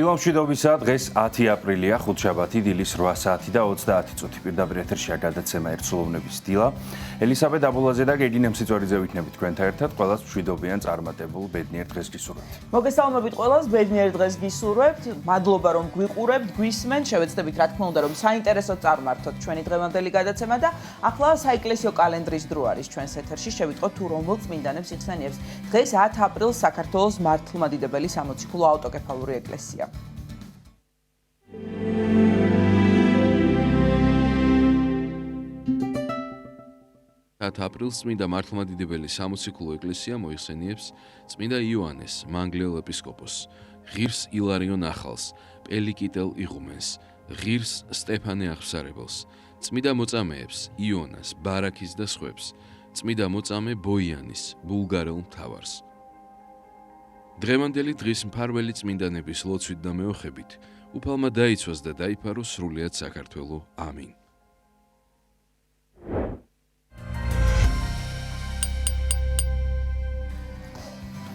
დილამშვიდობისა, დღეს 10 აპრილია, ხუთშაბათი, დილის 8 საათი და 30 წუთი. პირდაპირ ეთერშია გადაცემა ერთსულოვნების დილა. ელისაბედ აბულაძე და გეგი ნემსიწვარიძე ვიქნებით თქვენთან ერთად, ყველას მშვიდობიან წარმატებულ ბედნიერ დღეს გისურვებთ. მოგესალმებით ყველას, ბედნიერ დღეს გისურვებთ. მადლობა რომ გვიყურებთ, გვისმენთ, შევეცდებით რა თქმა უნდა რომ საინტერესოდ წარმართოთ ჩვენი დღევანდელი გადაცემა და ახლა საეკლესიო კალენდრის დრო არის ჩვენს ეთერში. შევიტყოთ თუ რომელ წმინდანებს იხსენიებს. დღეს 10 აპრილს საქართველოს მართლმადიდებელი სამოციქულო ავტოკეფალური ეკლესია. 10 აპრილს წმინდა მართლმადიდებელი სამოციქულო ეკლესია მოიხსენიებს წმინდა იოანეს მანგლელ ეპისკოპოსს, ღირს ილარიონ ახალს, პელიკიტელ იღუმენს, ღირს სტეფანე აღსარებელს, წმინდა მოწამეებს იონას, ბარაქის და სხვებს, წმინდა მოწამე ბოიანის, ბულგარელ მთავარს. დღევანდელი დღის მფარველი წმინდანების ლოცვით და მეოხებით უფალმა დაიცვას და დაიფაროს სრულიად საქართველო. ამინ.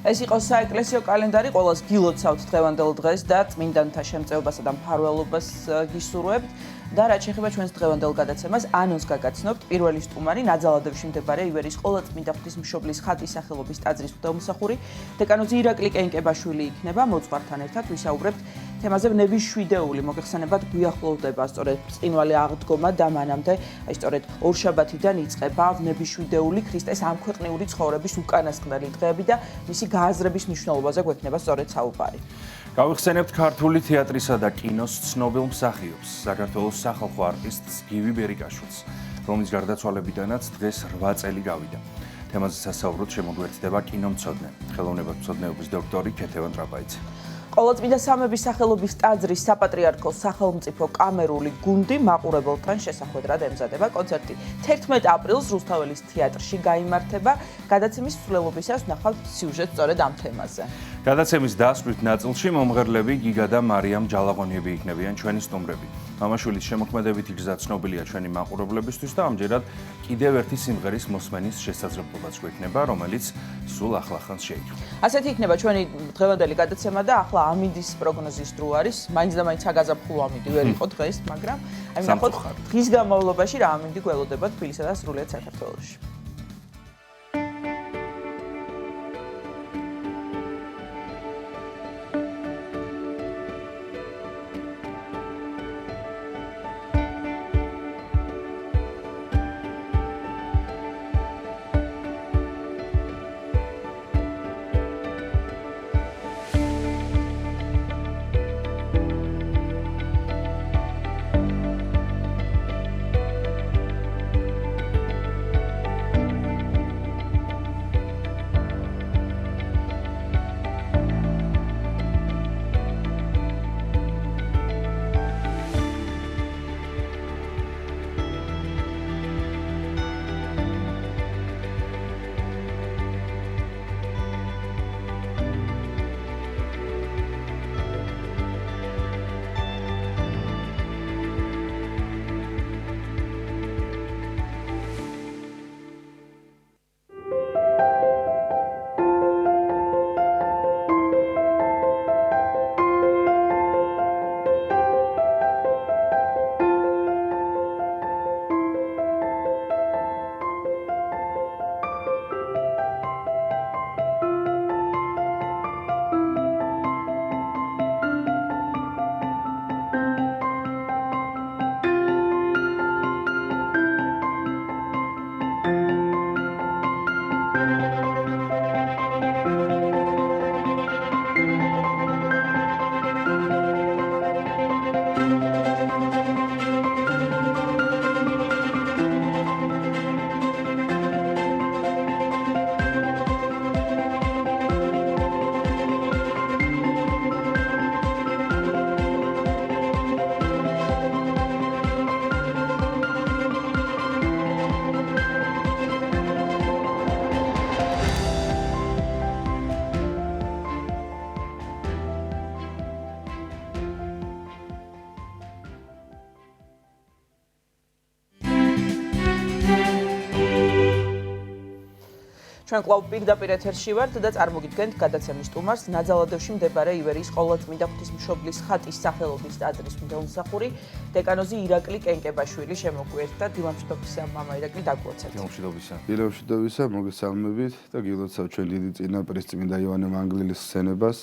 ეს იყო საეკლესიო კალენდარი, ყველას გილოცავთ დღევანდელ დღეს და წმინდანთა შემწეობასა და მფარველობას გისურვებთ. და რაც შეეხება ჩვენს დღევანდელ გადაცემას, ანონს გაგაცნობთ. პირველი სტუმარი ნაძალადევში მდებარე ივერის ყოლაწმინდა ღვთისმშობლის ხატის სახელობის ტაძრის მღვდელმსახური დეკანოზი ირაკლი კენკებაშვილი იქნება. მოძღვართან ერთად ვისაუბრებთ თემაზე ვნების შვიდეული. მოგეხსენებათ, გვიახლოვდება სწორედ ბრწყინვალე აღდგომა და მანამდე სწორედ ორშაბათიდან იწყება ვნების შვიდეული, ქრისტეს ამქვეყნიური ცხოვრების უკანასკნელი დღეები და მისი გააზრების მნიშვნელობაზე გვექნება სწორედ საუბარი. გავიხსენებთ ქართული თეატრისა და კინოს ცნობილ მსახიობს, საქართველოს სახალხო არტისტს გივი ბერიკაშვილს, რომლის გარდაცვალებიდანაც დღეს 8 წელი გავიდა. თემაზე სასაუბროდ შემოგვერთდება კინომცოდნე, ხელოვნებათმცოდნეობის დოქტორი ქეთევან ტრაპაიძე. ყოლაწმინდა სამების სახელობის ტაძრის საპატრიარქოს სახელმწიფო კამერული გუნდი მაყურებელთან შესახვედრად ემზადება. კონცერტი 11 აპრილს რუსთაველის თეატრში გაიმართება. გადაცემის მსვლელობისას ვნახავთ სიუჟეტს სწორედ ამ თემაზე. გადაცემის დასვით ნაწილში მომღერლები გიგა და მარიამ ჯალაღონიები იქნებიან ჩვენი სტუმრები. მამაშვილის შემოქმედებითი გზა ცნობილია ჩვენი მაყურებლებისთვის და ამჯერად კიდევ ერთი სიმღერის მოსმენის შესაძლებლობაც გვექნება, რომელიც სულ ახლახანს შეიქმნა. ასეთი იქნება ჩვენი დღევანდელი გადაცემა და ახლა ამინდის პროგნოზის დრო არის. მაინც და მაინც საგაზაფხულო ამინდი ვერ იყო დღეს, მაგრამ აი ნახოთ დღის განმავლობაში რა ამინდი გველოდება თბილისსა და სრულიად საქართველოში. ჩვენ კვლავ პირდაპირ ეთერში ვართ და წარმოგიდგენთ გადაცემის სტუმარს ნაძალადევში მდებარე ივერიის ყოვლადწმინდა ღვთისმშობლის ხატის სახელობის ტაძრის მდელმსახური დეკანოზი ირაკლი კენკებაშვილი შემოგვიერთდა და დილამშვიდობისა მამა ირაკლი დაგუოცებთ. დილამშვიდობისა, მოგესალმებით და გილოცავ ჩვენ დიდი წინაპრის წმინდა იოანე მანგლილის სცენებას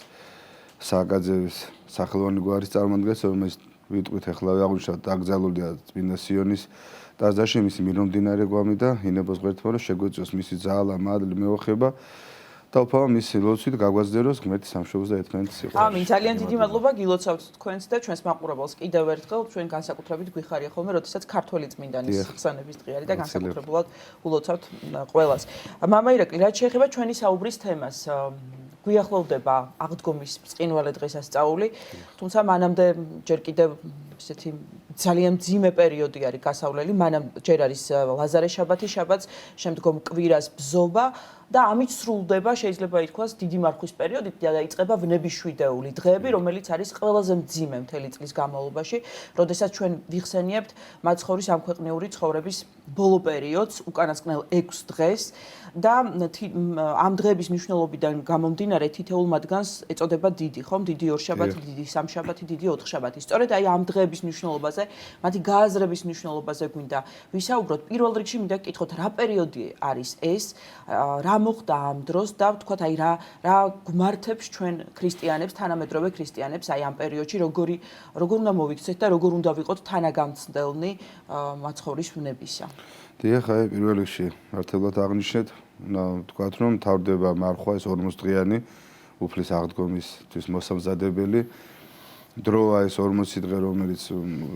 სააკაძევის სახელოვანი გვარის წარმოადგენს, რომელიც ვიტყვით ახლა აღნიშნავთ დაკრძალულია წმინდა სიონის ტაძარში მისი მიმდინარე გვამი და ინებოს ღერთმა რომ შეგვეწიოს მისი ძალა, მადლი, მეოხება და უფალმა მისი ლოცვით გაგვაძლიეროს ღმერთის სამშობლოს და ერთმანეთის სიყვარული. ამინ, ძალიან დიდი მადლობა გილოცავთ თქვენს და ჩვენს მაყურებელს კიდევ ერთხელ ჩვენ განსაკუთრებით გვიხარია ხოლმე, როდესაც ქართველი წმინდანის ხსენების დღე არის და განსაკუთრებულად ულოცავთ ყველას. მამა ირაკლი, რაც შეეხება ჩვენი საუბრის თემას, გვიახლოვდება აღდგომის ბრწყინვალე დღესასწაული, თუმცა მანამდე ჯერ კიდევ ესეთი ძალიან მძიმე პერიოდი არის გასავლელი, მანამ ჯერ არის ლაზარე შაბათი, შაბათს, შემდგომ კვირას ბზობა და ამით სრულდება, შეიძლება ითქვას, დიდი მარხვის პერიოდი და დაიწყება ვნებიშვიდეული დღეები, რომელიც არის ყველაზე მძიმე მთელი წლის განმავლობაში, როდესაც ჩვენ ვიხსენიებთ მაცხოვრის ამქვეყნიური ცხოვრების ბოლო პერიოდს, უკანასკნელ 6 დღეს და ამ დღეების მნიშვნელობიდან გამომდინარე თითოეულ მათგანს ეწოდება დიდი, ხომ? დიდი ორშაბათი, დიდი სამშაბათი, დიდი ოთხშაბათი. სწორედ აი ამ დღეების მნიშვნელობაზე, მათი გააზრების მნიშვნელობაზე გვინდა ვისაუბროთ. პირველ რიგში მინდა გკითხოთ, რა პერიოდი არის ეს, რა მოხდა ამ დროს და ვთქვათ, აი რა გვმართებს ჩვენ ქრისტიანებს, თანამედროვე ქრისტიანებს აი ამ პერიოდში, როგორ უნდა მოვიქცეთ და როგორ უნდა ვიყოთ თანაგამცდელნი მაცხოვრის ვნებისა. დიახ, აი პირველ რიგში მართლად აღნიშნეთ, ვთქვათ, რომ თავდება მარხვა ეს 40 დღიანი უფლის აღდგომისთვის მოსამზადებელი დროა ეს 40 დღე, რომელიც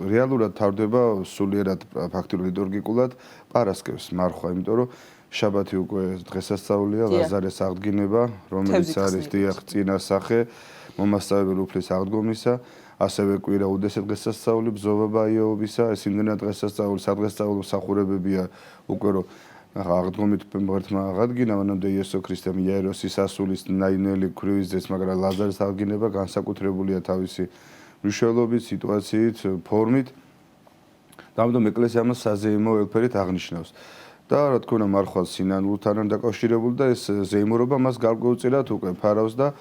რეალურად თავდება სულიერად ფაქტიურად ლიტურგიკულად პარასკევს მარხვა, იმიტომ რომ შაბათი უკვე დღესასწაულია, ლაზარეს აღდგინება, რომელიც არის დიახ წინასახე მომასწავებელი უფლის აღდგომისა, ასევე კვირა უდესე დღესასწაული, ბზობა ბაიაობისა, ეს იმდენად დღესასწაული, სადღესასწაულო მსახურებებია უკვე რომ აღდგომით ღმერთმა აღადგინა, მანამდე იესო ქრისტემ იაიროსის ასულის ნაინელი ქვრივის ძეც, მაგრამ ლაზარეს აღდგინება განსაკუთრებულია თავისი მნიშვნელობით, სიტუაციით, ფორმით. და ამიტომ ეკლესია ამას საზეიმო ელფერით აღნიშნავს. და რა თქმა უნდა მარხვალ სინანულთან დაკავშირებული და ეს ზეიმურობა მას გარკვეულწილად უკვე ფარავს და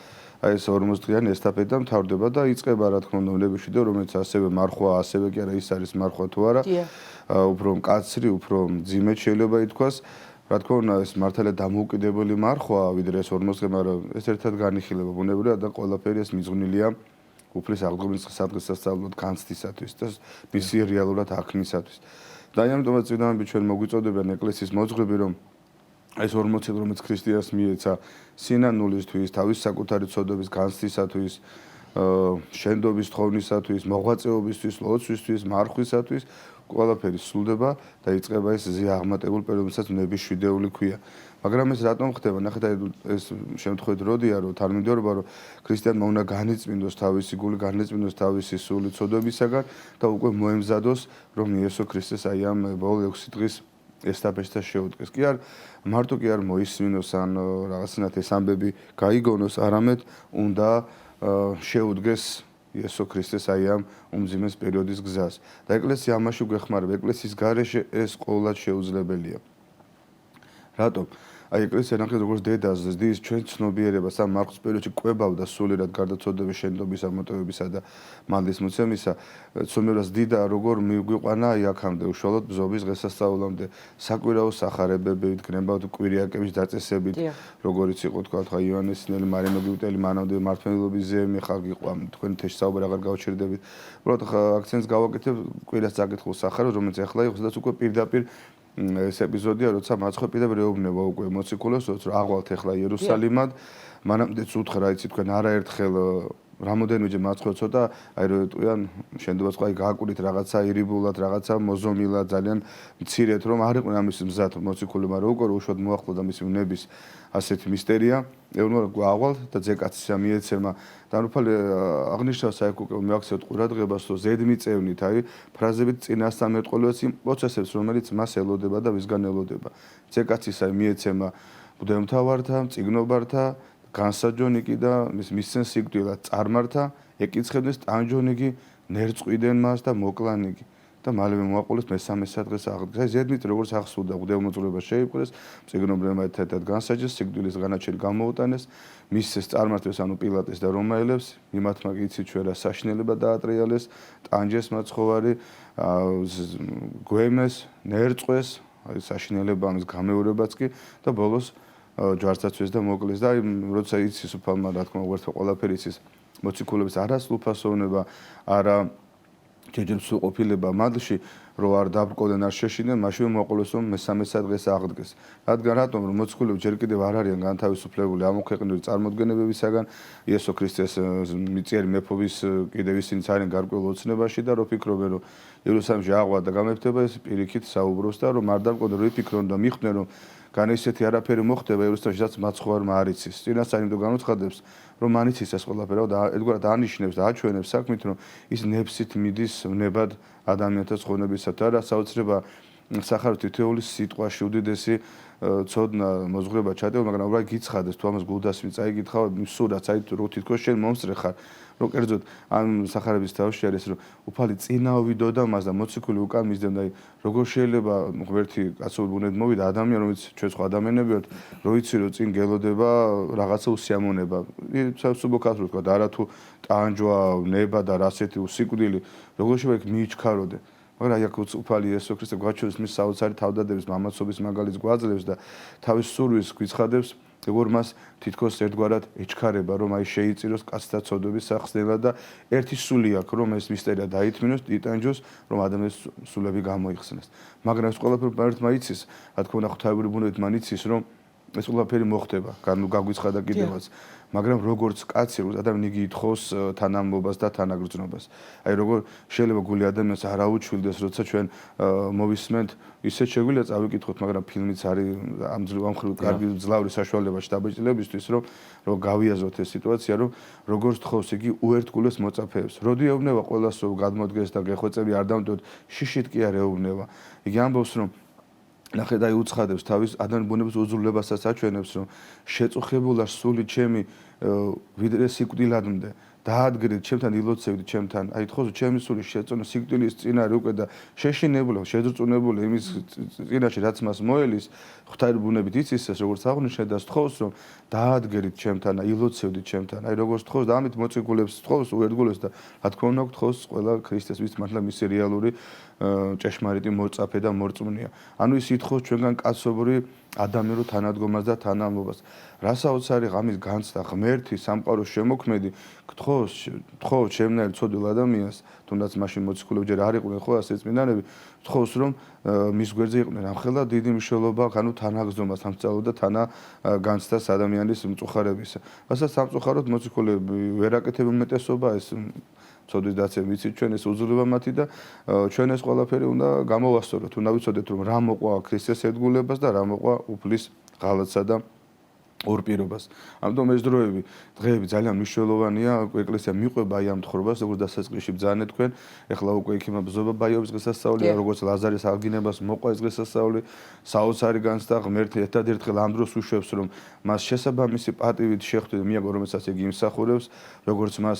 აი ეს 40 დღიანი ესტაფეტა მთავრდება და იწყება რა თქმა უნდა ვნებიშვიდე, რომელიც ასევე მარხვა, ასევე კი არა ის არის მარხვა თუ არა. უფრო მკაცრი, უფრო მძიმე შეიძლება ითქვას. რა თქმა უნდა ეს მართალია დამოუკიდებელი მარხვა, ვიდრე ეს 40 დღე, მაგრამ ეს ერთად განიხილება ბუნებრივად და ყველაფერი ეს მიძღვნილია უფლის აღდგომის სადღესასწაულოდ განცდისათვის და მისი რეალურად აღქმისათვის. და ამიტომაც წინამები ჩვენ მოგვიწოდებიან ეკლესიის მოძღვრები, რომ ეს 40 დღე, რომელიც ქრისტიანს მიეცა სინანულისთვის, თავის საკუთარი ცოდვების განცდისათვის, შენდობის თხოვნისათვის, მოღვაწეობისთვის, ლოცვისთვის, მარხვისათვის, ყველაფერი სრულდება და იწყება ეს ზეაღმატებულ პერიოდსაც ვნებიშვიდეული ქვია. მაგრამ ეს რატომ ხდება? ნახეთ, ეს შემთხვევით როდია, რომ თანმიმდევრობა, რომ ქრისტიანმა უნდა განიწმინდოს თავისი გული, განიწმინდოს თავისი სული ცოდვებისაგან და უკვე მოემზადოს, რომ იესო ქრისტეს აი ამ ბოლო 6 დღის ესტაფეტას შეუდგეს. კი არ მარტო კი არ მოისმინოს ან რაღაცნაირად ეს ამბები გაიგონოს, არამედ უნდა შეუდგეს იესო ქრისტეს აი ამ უმძიმეს პერიოდის გზას. და ეკლესია ამაში გვეხმარება, ეკლესიის გარეშე ეს ყოველად შეუძლებელია. რატომ? აი ეკლესია ნახეთ როგორც დედას ზრდის ჩვენ ცნობიერებას ამ მარხვის პერიოდში კვებავდა სულიერად გარდაცოდების, შენდობისა, მოტევებისა და მადლის მოცემისა, ცნობიერებას დიდა როგორ მიგვიყვანა აი აქამდე უშუალოდ ბზობის დღესასწაულამდე, საკვირაო სახარებებით, გნებავთ კვირიაკების დაწესებით, როგორიც იყო თქვა იოანესნელი, მარია მოგიუტელი, მანამდე მართლმადიდებლობის ზეიმი ხალხი ყვა, თქვენ თეში საუბარი აღარ გავჩერდებით. უბრალოდ აქცენტს გავაკეთებ კვირას წაკითხულ სახარებას, რომელიც ახლა იყო, სადაც უკვე პირდაპირ ეს ეპიზოდია, როცა მაცხოვრი პირდაპირ ეუბნება უკვე მოციქულებს, რომ აღვალთ ახლა იერუსალიმად, მანამდეც უთხრა, იცი თქვენ არაერთხელ რამოდენიმეჯერ მაცხოვრი ცოტა, აი რომ ეტყვიან, შენდობას ყაი გააკურით რაღაცა ირიბულად, რაღაცა მოზომილად, ძალიან მცირედ, რომ არ იყვნენ ამის მზად მოციქული, მაგრამ უკვე უშუალოდ მოახლოვდა მისი ვნების ასეთი მისტერია, ეუბნება რომ აღვალთ და ძეკაცისა მიეცემა და უფალი აღნიშნავს აი უკვე მოაქცევთ ყურადღებას, რომ ზედმიწევნით, აი ფრაზებით წინასწარმეტყველებას იმ პროცესებს, რომელიც მას ელოდება და ვისგან ელოდება. ძეკაცისა მიეცემა მღვდელმთავართა, მწიგნობართა, განსაჯონიკი და მისცენ სიკვდილად წარმართა, ეკიცხებდეს ტანჯონიკი, ნერწყვიდან მას და მოკლანიკი. და მალევე მოაყოლეს მესამე სადღეს აღდგა. აი ზედმით როგორც ახსოვდა ღვთაებმოძღვრება შეიპყრეს, მწიგნობრებმა ერთად განსაჯეს, სიკვდილის განაჩენი გამოუტანეს, მისცეს წარმართვეს ანუ პილატეს და რომაელებს, იმათმა კი იცით ჩვენ რა საშინელება დაატრიალეს, ტანჯეს მაცხოვარი, გვემეს, ნერწყვეს, აი საშინელება ამის გამეორებაც კი და ბოლოს ჯვარცაცვეს და მოკლეს და აი როცა იცის უფალმა რა თქმა უნდა ყველაფერი იცის მოციქულების არასრულფასოვნება, არა ჯეჯებსულ ყოფილება მადლში, რომ არ დაბრკოდნენ, არ შეშიდნენ, მაშინ მოყოლეს რომ მესამე სადღეს აღდგეს. რადგან რატომ რომ მოციქულები ჯერ კიდევ არ არიან განთავისუფლებული ამ ქვეყნიური წარმოდგენებებისაგან, იესო ქრისტეს მიწიერი მეფობის კიდევ ისინიც არიან გარკვეულ ოცნებაში და რო ფიქრობენ რომ იერუსალიმში აღვა და გამეფდება ეს პირიქით საუბრობს და რომ არ დაბრკოდნენ, რო იფიქრონ და მიხვდნენ რომ გან ისეთი არაფერი მოხდება იერუსალიმში, რაც მაცხოვარმა არ იცის. წინასწარ იმიტომ განუცხადებს, რომ მან იცის ეს ყველაფერი და ერთგვარად ანიშნებს და აჩვენებს საქმით, რომ ის ნებსით მიდის ნებად ადამიანთა ცხოვრებისა და რა საოცრება სახარов თითოეულის სიტყვაში უდიდესი ცოდნა მოზღვრება ჩადეო, მაგრამ უბრალოდ გიცხადეს თუ ამას გულდას წაიკითხა, სურაც აი რო თითქოს შენ მომსწრე ხარ. რომ კერძოდ ამ სახარების თავში არის რომ უფალი წინაოვიდო და მას და მოციქული უკან მისდევდა, აი როგორ შეიძლება ღმერთი კაცობრიულ ბუნებად მოვიდა ადამიანი, რომელიც ჩვენ სხვა ადამიანები ვართ, რო იცი რომ წინ გელოდება რაღაცა უსიამოვნება. სუბოქათრო თქვა და არა თუ ტანჯვა, ნება და რასეთი სიკვდილი, როგორ შეიძლება იქ მიიჩქაროდე. მაგრამ აი აქ უფალი იესო ქრისტე გვაჩვენებს მის საოცარი თავდადების მამაცობის მაგალითს გვაძლევს და თავის სურვილს გვიცხადებს, როგორ მას თითქოს ერთგვარად ეჩქარება, რომ აი შეიწიროს კაცთა ცოდვების სახსნელად და ერთი სული აქვს, რომ ეს მისტერია დაითმინოს, იტანჯოს, რომ ადამიანის სულები გამოიხსნას. მაგრამ ეს ყველაფერი ერთმა იცის, რა თქმა უნდა ღვთაებრივი ბუნებით მან იცის, რომ ეს ყველაფერი მოხდება, გაგვიცხადა კიდევაც. მაგრამ როგორც კაცი, როგორც ადამიანი იგი ითხოვს თანამობას და თანაგრძნობას. აი როგორ შეიძლება გული ადამიანს არ აუჩვილდეს, როცა ჩვენ მოვისმენთ, ისე შეგვიძლია წავიკითხოთ, მაგრამ ფილმიც არის ამ კარგი ძლავრი საშუალება შტაბეჭდილებისთვის, რომ გავიაზროთ ეს სიტუაცია, რომ როგორც თხოვს იგი უერთგულეს მოწაფეებს. როდი ეუბნება ყველას რომ გადმოდგეს და გეხვეწები არ დამტოთ, შიშით კი არ ეუბნება. იგი ამბობს რომ ნახე და უცხადებს თავის ადამიანის ბუნების უძრულებასაც აჩვენებს რომ შეწუხებულა სული ჩემი ვიდრე სიკვდილადმდე დაადგრეთ ჩემთან ილოცებით ჩემთან აი თქოს ჩემი სული შეწონა სიკვდილის წინარე უკვე და შეშინებული შეძრწუნებული იმის წინაშე რაც მას მოელის ღვთაებრივი ბუნებით იცის ეს როგორც აღნიშნე და თქოს რომ დაადგრეთ ჩემთან ილოცებით ჩემთან აი როგორც თქოს და ამით მოციქულებს თქოს უერთგულებს და რა თქმა უნდა თქოს ყველა ქრისტეს ვის მართლა მისი რეალური ჭეშმარიტი მოწაფე და მორწმუნეა. ანუ ის ითხოვს ჩვენგან კაცობრივ ადამიანურ თანადგომას და თანამობას. რა საოცარი ღამის განცდა ღმერთი სამყაროს შემოქმედი გთხოვს ჩემნაირ ცოდვილ ადამიანს, თუნდაც მაშინ მოციქულები ჯერ არ იყვნენ ხო ასე წმინდანები, გთხოვს რომ მის გვერდზე იყვნენ ამხელა დიდი მნიშვნელობა, ანუ თანაგზნობა სამწაულო და თანა განცდას ადამიანის მწუხარებისა. რასაც სამწუხაროდ მოციქულები ვერ აკეთებენ უმეტესობა ეს ცოდვის დაცემ ვიცით ჩვენ ეს უძლება მათი და ჩვენ ეს ყველაფერი უნდა გამოვასწოროთ, უნდა ვიცოდეთ რომ რა მოყვა ქრისტეს ერთგულებას და რა მოყვა უფლის ღალატსა და ორპირობას. ამიტომ ეს დღეები ძალიან მნიშვნელოვანია, ეკლესია მიყვება აი ამ თხრობას, როგორც დასაწყისში ბრძანეთ თქვენ, ეხლა უკვე იქნება ბრძოლა ბაიობის დღესასწაული, როგორც ლაზარის აღგინებას მოყვა ეს დღესასწაული, საოცარი განცდა ღმერთი ერთადერთხელ ამ დროს უშვებს რომ მას შესაბამისი პატივით შეხვდეთ მიაგო რომელსაც იგი იმსახურებს, როგორც მას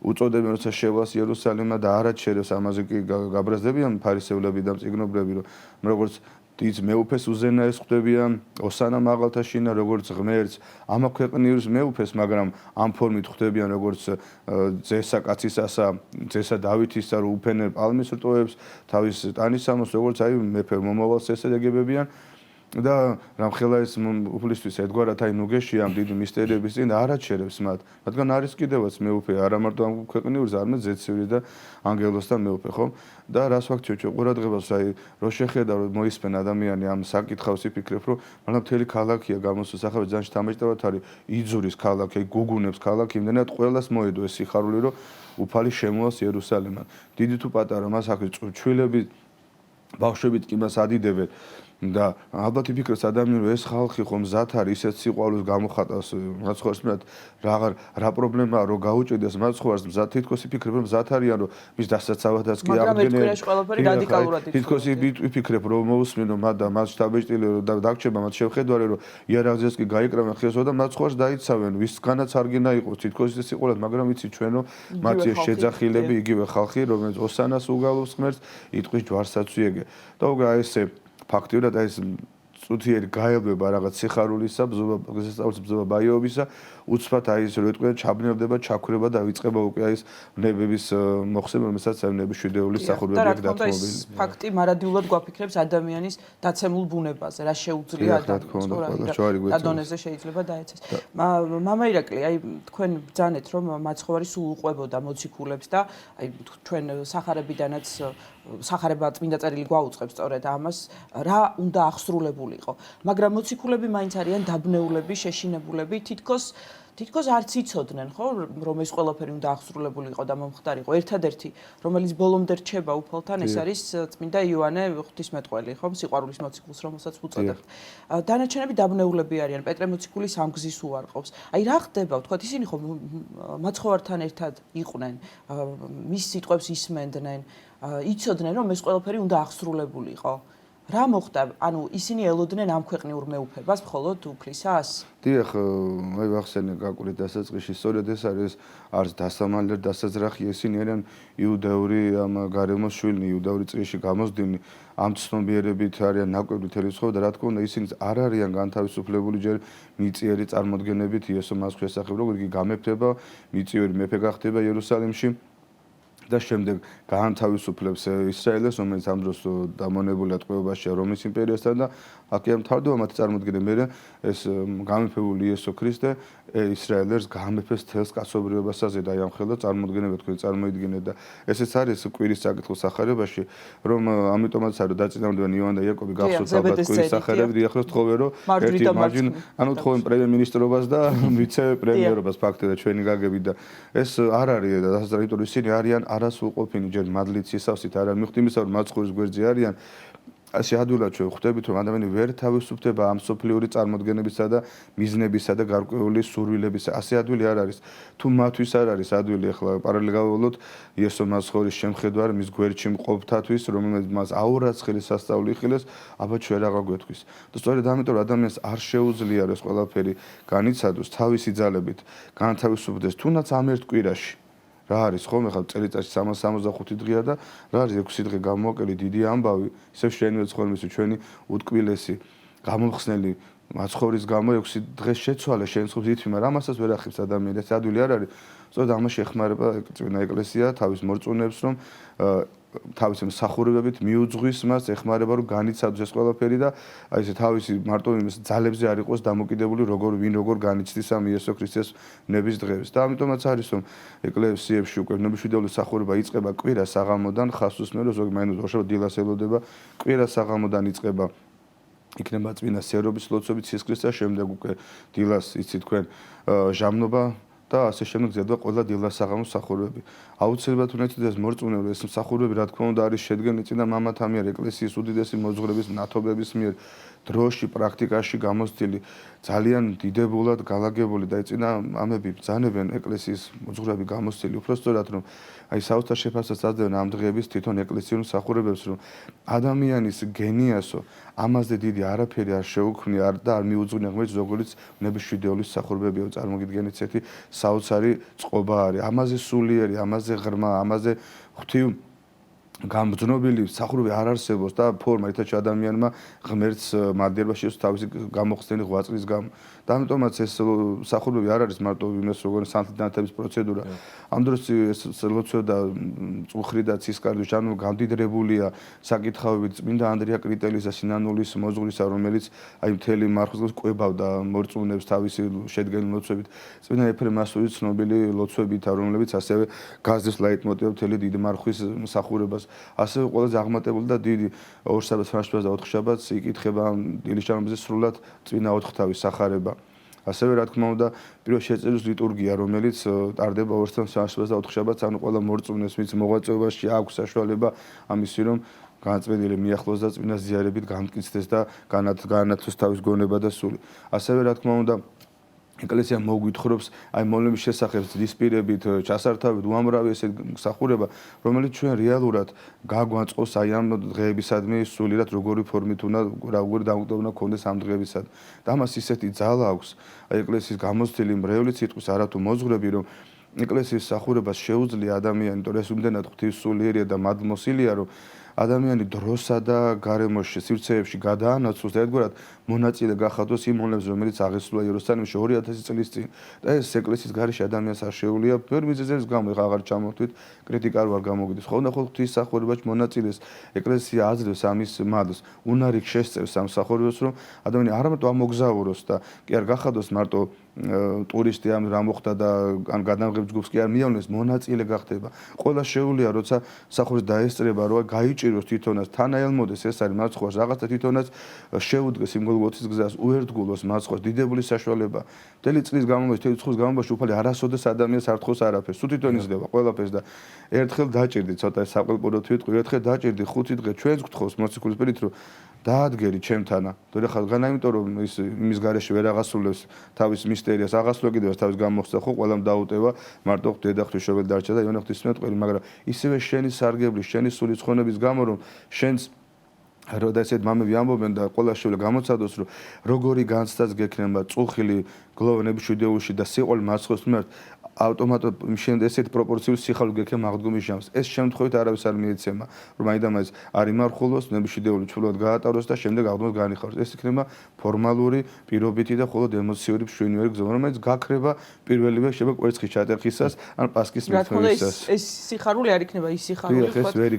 უწოდებენ როცა შევალს იერუსალიმმა და არაც შერევს ამაზე კი გაბრაზდებიან ფარისევლები და მწიგნობრები რომ როგორც დიდ მეუფეს უზენაეს ხვდებიან ოსანა მაღალთა შინა როგორც ღმერთს ამა ქვეყნიერს მეუფეს მაგრამ ამ ფორმით ხვდებიან როგორც ძესა კაცისასა ძესა დავითისა რომ უფენენ პალმის რტოებს თავის ტანისამოს როგორც აი მეფე მომავალს ესეთ ეგებებიან და რამხელა ეს უფლისთვის ერთგვარად აი ნუგეში ამ დიდი მისტერიების წინ არაც შერევს მათ რადგან არის კიდევაც მეუფე არა მარტო ამ ქვეყნიერს არამედ ზეციური და ანგელოსთან მეუფე ხო და რას ვაქციო ჩვენ ყურადღებას აი რო შეხედა რომ მოისმენ ადამიანი ამ საკითხავს იფიქრებ რომ მაგრამ მთელი ქალაქია გამოსახავი ძალიან შთამბეჭდავად არის იძურის ქალაქი აი გუგუნებს ქალაქი იმდენად ყველას მოედო ეს სიხარული რომ უფალი შემოას იერუსალიმად დიდი თუ პატარა მას აქ ჩვილები ბავშვებით კი მას ადიდებენ და ალბათ იფიქრებს ადამიანი, რომ ეს ხალხი ხომ მზად არის ისეთ სიყვარულს გამოხატავს მაცხოვარს, რა პრობლემაა რომ გაუჭედას მაცხოვარს მზად, თითქოს იფიქრებ რომ მზად არიან რომ მის დასაცავადაც კი მაგრამ აღდგენენ. ერთ კვირაში ყველაფერი რადიკალურად თითქოს იფიქრებ რომ მოусმინო მათ და მათ შტაბეჭდილი და დაგჭება მათ შევხედვარი რომ იარაღზეც კი გაიკრავენ ხილსო და მაცხოვარს დაიცავენ, ვისგანაც არ გინდა იყოს თითქოს ისე სიყვარული, მაგრამ ვიცი ჩვენო მათი შეძახილები იგივე ხალხი, რომელიც ოსანას უგალობს ღმერთს, იტყვის ჯვარსაც უეგე. და უკვე ესე ფაქტიურად ეს წუთიერი გაელვება რაღაც სიხარულისა, ბზობა ბაიობისა, უცბად ეს რო ეტყვიან ჩაბნევდება, ჩაქვრება და ვიწყება უკვე ეს ნებების მოხსება, რომელსაც ნების შვიდეულის სახურებები აქ დათმობილი. ეს ფაქტი მარადიულად გვაფიქრებს ადამიანის დაცემულ ბუნებაზე, რა შეუძლია ადამიანს და დონეზე შეიძლება დაეცეს. მამა ირაკლი, აი თქვენ ბრძანეთ რომ მაცხოვარი სულ უყვებოდა მოციქულებს და აი ჩვენ სახარებიდანაც სახარება წმინდა წერილი გვაუწყებს სწორედ ამას, რა უნდა აღსრულებულიყო. მაგრამ მოციქულები მაინც არიან დაბნეულები, შეშინებულები, თითქოს არც იცოდნენ, ხო, რომ ეს ყველაფერი უნდა აღსრულებულიყო და მომხდარიყო. ერთადერთი, რომელიც ბოლომდე რჩება უფალთან, ეს არის წმინდა იოანე ღვთისმეტყველი, ხო, სიყვარულის მოციქულს, რომელსაც უწოდებთ. დანარჩენები დაბნეულები არიან, პეტრე მოციქულის ამ გზის უარყოფს. აი რა ხდება, ვთქვათ, ისინი ხო მაცხოვართან ერთად იყვნენ, მის სიტყვებს ისმენდნენ, იცოდნენ რომ ეს ყველაფერი უნდა აღსრულებულიყო. რა მოხდა? ანუ ისინი ელოდნენ ამ ქვეყნიურ მეუფებას მხოლოდ უფლისას? დიახ, მე ვახსენე გაკვრით დასაწყისში, სწორედ ეს არის არც დასამალერ დასაძრახი, ისინი არიან იუდაური ამ გარემოს შვილნი, იუდაური წრეში გამოსდნი, ამ ცნობიერებით არიან ნაკვები მთელი ცხოვრება და რა თქმა უნდა ისინი არ არიან განთავისუფლებული ჯერ მიწიერი წარმოდგენებით იესო მას შესახებ, როგორ იგი გამეფდება, მიწიერი მეფე გახდება იერუსალიმში. და შემდეგ გაანთავისუფლებს ისრაელს, რომელიც ამ დროს დამონებულია ტყვეობაშია რომის იმპერიასთან და აქ მთავრდება მათი წარმოდგენა, მე ეს გამეფებული იესო ქრისტე ისრაელს გამეფეს თელს კაცობრიობასაზე და ამხელა წარმოდგენება თქვენ წარმოიდგინეთ და ესეც არის კვირის საკითხის სახარებაში, რომ ამიტომაც არის დაწინაურდნენ იოანე და იაკობი გახსოვთ ალბათ კვირის სახარები, დიახ თხოვე რომ ერთი მარჯვენა, ანუ თხოვენ პრემიერ-მინისტრობას და ვიცე-პრემიერობას ფაქტია ჩვენი გაგებით და ეს არ არის დასაწყისი, ისინი არიან არასრულყოფილი ჯერ მადლით სისავსით არა მიხვდი იმისა რომ მაცხოვრის გვერდზე არიან ასე ადვილად ჩვენ ხვდებით რომ ადამიანი ვერ თავისუფლდება ამ სოფლიური წარმოდგენებისა და მიზნებისა და გარკვეული სურვილებისა ასე ადვილი არ არის თუ მათთვის არ არის ადვილი ახლა პარალელურად გავავლოთ იესო მაცხოვრის შემხედვარ მის გვერდში მყოფთათვის რომელიც მას აურაცხელი სასწაული იხილეს აბა ჩვენ რაღა გვეთქვის და სწორედ ამიტომ ადამიანს არ შეუძლია ეს ყველაფერი განიცადოს თავისი ძალებით განთავისუფლდეს თუნდაც ამ ერთ კვირაში რა არის ხომ ახლა წელიწადში 365 დღეა და რა არის 6 დღე გამოვაკელი დიდი ამბავი ისევ შენიერ ცხოვრებაში ჩვენი უტკბილესი გამომხსნელი მაცხოვრის გამო 6 დღეს შეცვალე შენ ცხოვრ ითვი მაგრამ ამასაც ვერ ახებს ადამიანი ეს ადვილი არ არის სწორედ ამაში ეხმარება წმინდა ეკლესია თავის მორწმუნეებს რომ თავის მსახურებებით მიუძღვის მას ეხმარება რომ განიცადოს ეს ყველაფერი და აი ესე თავისი მარტო იმის ძალებზე არ იყოს დამოკიდებული ვინ როგორ განიცდის ამ იესო ქრისტეს ნების დღეს და ამიტომაც არის რომ ეკლესიებში უკვე ნების შვიდეულის მსახურება იწყება კვირა საღამოდან ხასუსმერო ზოგი მაინც ოშო დილას ელოდება კვირა საღამოდან იწყება იქნება წმინდა სერობის ლოცვებით სისხლისა შემდეგ უკვე დილას იცი თქვენ ჟამნობა და ასე შემდეგ ზედა ყველა დილას-საღამოს მსახურებები. აუცილებლად უნდა იცოდეს მორწმუნე ეს მსახურებები რა თქმა უნდა არის შედგენილი წინა მამათა მიერ ეკლესიის უდიდესი მოძღვრების ნათობების მიერ დროში პრაქტიკაში გამოცდილი ძალიან დიდებულად გალაგებული და წინა ამები ბრძანებენ ეკლესიის მოძღვრები გამოცდილი უფრო სწორად რომ აი საოცარ შეფასებას აძლევენ ამ დღეების თვითონ ეკლესიურ მსახურებებს რომ ადამიანის გენიასო ამაზე დიდი არაფერი არ შეუქმნია და არ მიუძღვნა ღმერთს როგორც ნების შვიდეულის მსახურებებია წარმოგიდგენთ ესეთი საოცარი წყობა არის ამაზე სულიერი ამაზე ღრმა ამაზე ღვთივ გამბრძნობილი მსახურები არ არსებობს და ფორმა ერთად ადამიანმა ღმერთს მადლიერებაში თავისი გამოხსნილი ღვაწლის გამო და ამიტომაც ეს მსახურები არ არის მარტო იმას როგორც სანთლიდანთების პროცედურა ამ დროს ეს ლოცვა და წუხრი და ცისკარი ჟანო გამდიდრებულია საკითხავებით წმინდა ანდრია კრიტელის და სინანულის მოძღვრისა რომელიც აი მთელი მარხვის კვებავდა მორწმუნეებს თავისი შედგენილი ლოცვებით წმინდა ეფრემ მასურის ცნობილი ლოცვებით რომლებიც ასევე გაზის ლაიტმოტივი მთელი დიდი მარხვის მსახურებას ასევე ყველაზე აღმატებული და დიდი ორსაბათ სამშაბათს და ოთხშაბათს იკითხება დილის ჭამებზე სრულად წინა ოთხთავის სახარება. ასევე რა თქმა უნდა პირველ შეწილის ლიტურგია რომელიც ტარდება ორსაბათ სამშაბათს და ოთხშაბათს ანუ ყველა მორწმუნეს ვინც მოღვაწეობაში აქვს საშუალება ამისი რომ განწმენდილი მიახლოს და წმინდა ზიარებით გამკიცდეს და განათოს თავის გონება და სული. ასევე რა თქმა უნდა ეკლესია მოგვითხრობს აი მოვლენების შესახებ დისპირებით, ჩასართავით, უამრავი ესე მსახურება, რომელიც ჩვენ რეალურად გაგვანწყობს აი ამ დღეებისადმი სულიერად როგორი ფორმით უნდა როგორი დამოკიდებულება ქონდეს ამ დღეებისად. და ამას ისეთი ძალა აქვს აი ეკლესიის გამოცდილი მრევლი სიტყვის არათუ მოძღვრები, რომ ეკლესიის მსახურებას შეუძლია ადამიანი, თორე ეს უმდენად ღვთისმსულიერია და მადლმოსილია, რომ ადამიანი დროსა და გარემოში, სივრცეებში გადაანაცვლოს და ერთგვარად მონაწილე გახადოს იმ მოვლენებზე, რომელიც აღესრულა იერუსალიმში 2000 წლის წინ. და ეს ეკლესიის გარეშე ადამიანს არ შეუძლია ბევრი მიზეზების გამო, ეხლა აღარ ჩამოვთვით, კრიტიკა არ გამოგიდეს. ხოლმე ღვთისმსახურებაში მონაწილეს ეკლესია აძლევს ამის მადლს. უნარი შესწევს ამ მსახურებას, რომ ადამიანი არ მარტო ამოგზაუროს და კი არ გახადოს მარტო ტურისტი ამ რა მოხდა და ან გადამღებ ჯგუფს კი არ მიავლენს, მონაწილე გახდება. ყველა შეუძლია, როცა მსახურს დაესწრება, რომ გაიჭიროს თვითონაც, თანაელმოდეს ეს არის მაცხოვას, რაღაცა თვითონაც შეუდგეს იმ გოლგოთის გზას, უერთგულოს მაცხოვას, დიდებული საშუალება. მთელი წლის განმავლობაში, მთელი წლის განმავლობაში უფალი არასოდეს ადამიანს არ თხოვს არაფერს, თუ თვითონ იზრდება ყველაფერს და ერთხელ დაჭირდი, ცოტა საყელპუროთ ვიტყვი, ერთხელ დაჭირდი 5 დღე ჩვენს გთხოვს მოციქულის პირით, რომ დაადგერი ჩემთანა. თორე ხალხანა იმიტომ რომ ის იმის გარეშე ვერ აღასრულებს თავის მისტერიას, აღასრულებს თავის გამოხსნა ხო ყველამ დაუტევა, მარტო დედა ღვთისმშობელი დარჩა და იონა ღვთისმეტყველი, მაგრამ ისევე შენი სარგებლის, შენი სული ცხონების გამო რომ შენს როდა ესეთ მამები ამბობენ და ყველა შეუძლია გამოცადოს რომ როგორი განცდაც გექნება წუხილი გლოვენები შვიდეულში და სიყვარული მაცხოვს მიმართ ავტომატურად შენ ესეთ პროპორციული სიხალვე გექნება აღდგომის ჟამს. ეს შემთხვევით არავის არ მიეცემა, რომ აიდამაც არ იმარხულოს, ნებისმიერი ჩულად გაატაროს და შემდეგ აღდგომას განიხაროს. ეს იქნება ფორმალური, პირობითი და მხოლოდ ემოციური მშვენიერი გზა, რომელიც გაქრება პირველივე შეიძლება კვერცხის ჩატეხისას ან პასკის მithვევისას. ეს სიხარული არ იქნება ის სიხარული,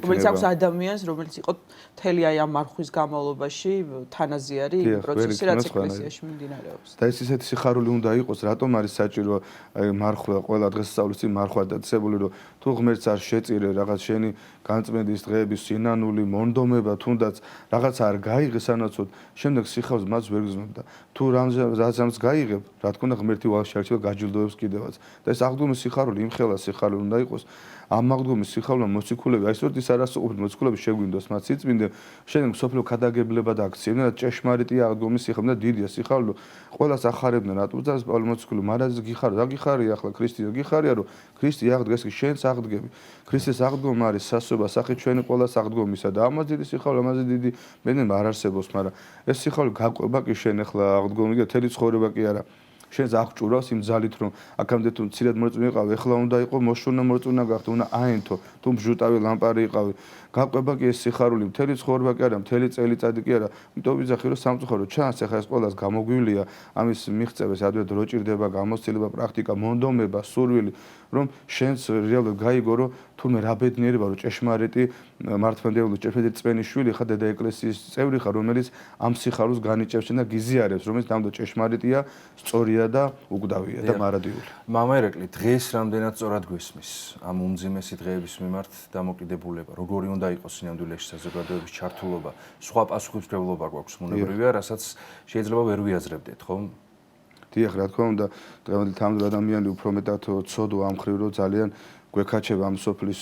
რომელიც აქვს ადამიანს, რომელიც იყო მთელი აი ამ მარხვის განმავლობაში თანაზიარი პროცესი, რაც ეკლესიაში მიმდინარეობს. და ეს ისეთი სიხარული უნდა იყოს, რატომ არის საჭირო მარხვა ყველა დღესასწაულის წინ მარხვა დაწესებული, რომ თუ ღმერთს არ შეწირე რაღაც შენი განწმენდის დღეების სინანული მონდომება, თუნდაც რაღაც არ გაიღე სანაცვლოდ, შემდეგ სიხავს მას ვერ გზნობ და თუ რამაც გაიღებ, რა თქმა უნდა ღმერთი ვაშარჩილ გაჯილდოებს კიდევაც. და ეს აღდგომის სიხარული იმხელა სიხარული უნდა იყოს. ამ აღდგომის სიხარულმა მოციქულები, აი სწორედ ის არასოყოფილი მოციქულები შეგვინდოს მათ სიწმინდე, შემდეგ სოფლიო ქადაგებლებად აქციებდნენ და ჭეშმარიტი აღდგომის სიხარული და დიდია სიხარული, ყველას ახარებდნენ რატომ და პავლე მოციქული მარადს გიხარო, და გიხარია ახლა ქრისტე გიხარია, რომ ქრისტე აღდგეს კი შენს აღდგები. ქრისტეს აღდგომა არის სასწაულება სახით ჩვენი ყველას აღდგომისა და ამაზე დიდი სიხარული, ამაზე დიდი მენება არ არსებობს, მაგრამ ეს სიხარული გაყვება კი შენ ახლა აღდგომი და თელი ცხოვრება კი არა. შენს აღჭურავს იმ ძალით რომ აქამდე თუ მცირედ მოწმე იყავ, ეხლა უნდა იყო მოშურნა მოწმე გახდე, უნდა აენთო, თუ მჟუტავი ლამპარი იყავი. გაყვება კი ეს სიხარული, მთელი ცხოვრება კი არა, მთელი წელიწადი კი არა. იმიტომ ვიზახი რომ სამწუხარო ჩანს, ეხლა ეს ყველას გამოგვივლია, ამის მიღწევას ადვე დრო ჭირდება, გამოცდილება, პრაქტიკა, მონდომება, სურვილი, რომ შენს რეალურად გაიგო, რომ თურმე რა ბედნიერება, რომ ჭეშმარიტი მართლმადიდებლური ჭეშმარიტი წვენიშვილი ხარ დედა ეკლესიის წევრი ხარ, რომელიც ამ სიხარულს განიჭევს და გიზიარებს, რომელიც ნამდვილ ჭეშმარიტია, სწორია და უგდავია და მარადიული. მამა ერეკლი, დღეს რამდენად სწორად გვესმის ამ უმძიმესი დღეების მიმართ დამოკიდებულება, როგორი უნდა იყოს სინამდვილეში საზოგადოების ჩართულობა, სხვა პასუხისმგებლობა გვაქვს მონებრივია, რასაც შეიძლება ვერ ვიაზრებდეთ, ხო? დიახ, რა თქმა უნდა, დღევანდელი თამდურ ადამიანი უფრო მეტად ცოდვა ამ ხრივ, რომ ძალიან გვექაჩება ამ სოფლის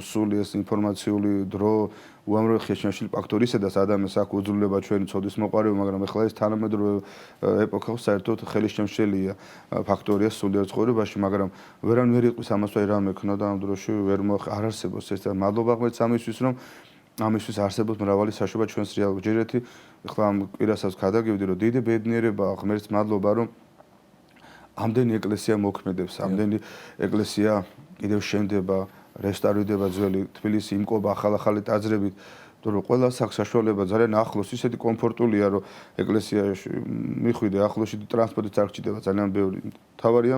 სული ეს ინფორმაციული დრო, უამრავი ხეშანშილი ფაქტორი, სადაც ადამიანს აქვს უძლურება ჩვენი ცოდვის მოყარეობა, მაგრამ ახლა ეს თანამედროვე ეპოქა საერთოდ ხელისშემშელია ფაქტორია სულიერ ცხოვრებაში, მაგრამ ვერან ვერ იყვის ამას ვაი რამე ქნა და ამ დროში ვერ არ არსებობს ეს და მადლობა ღმერთს ამისთვის, რომ ამისთვის არსებობს მრავალი საშუალება ჩვენს რეალურ ჯერეთი. ახლა ამ კვირასაც გადაგივდი, რომ დიდი ბედნიერება ღმერთს მადლობა, რომ ამდენი ეკლესია მოქმედებს, ამდენი ეკლესია კიდევ შენდება, რესტავრირდება ძველი თბილისი იმკობა ახალ-ახალი ტაძრებით, რომ ყველას აქვს საშუალება ძალიან ახლოს, ისეთი კომფორტულია, რომ ეკლესიაში მიხვიდე ახლოსში ტრანსპორტიც არ გჭირდება ძალიან ბევრი. თავარია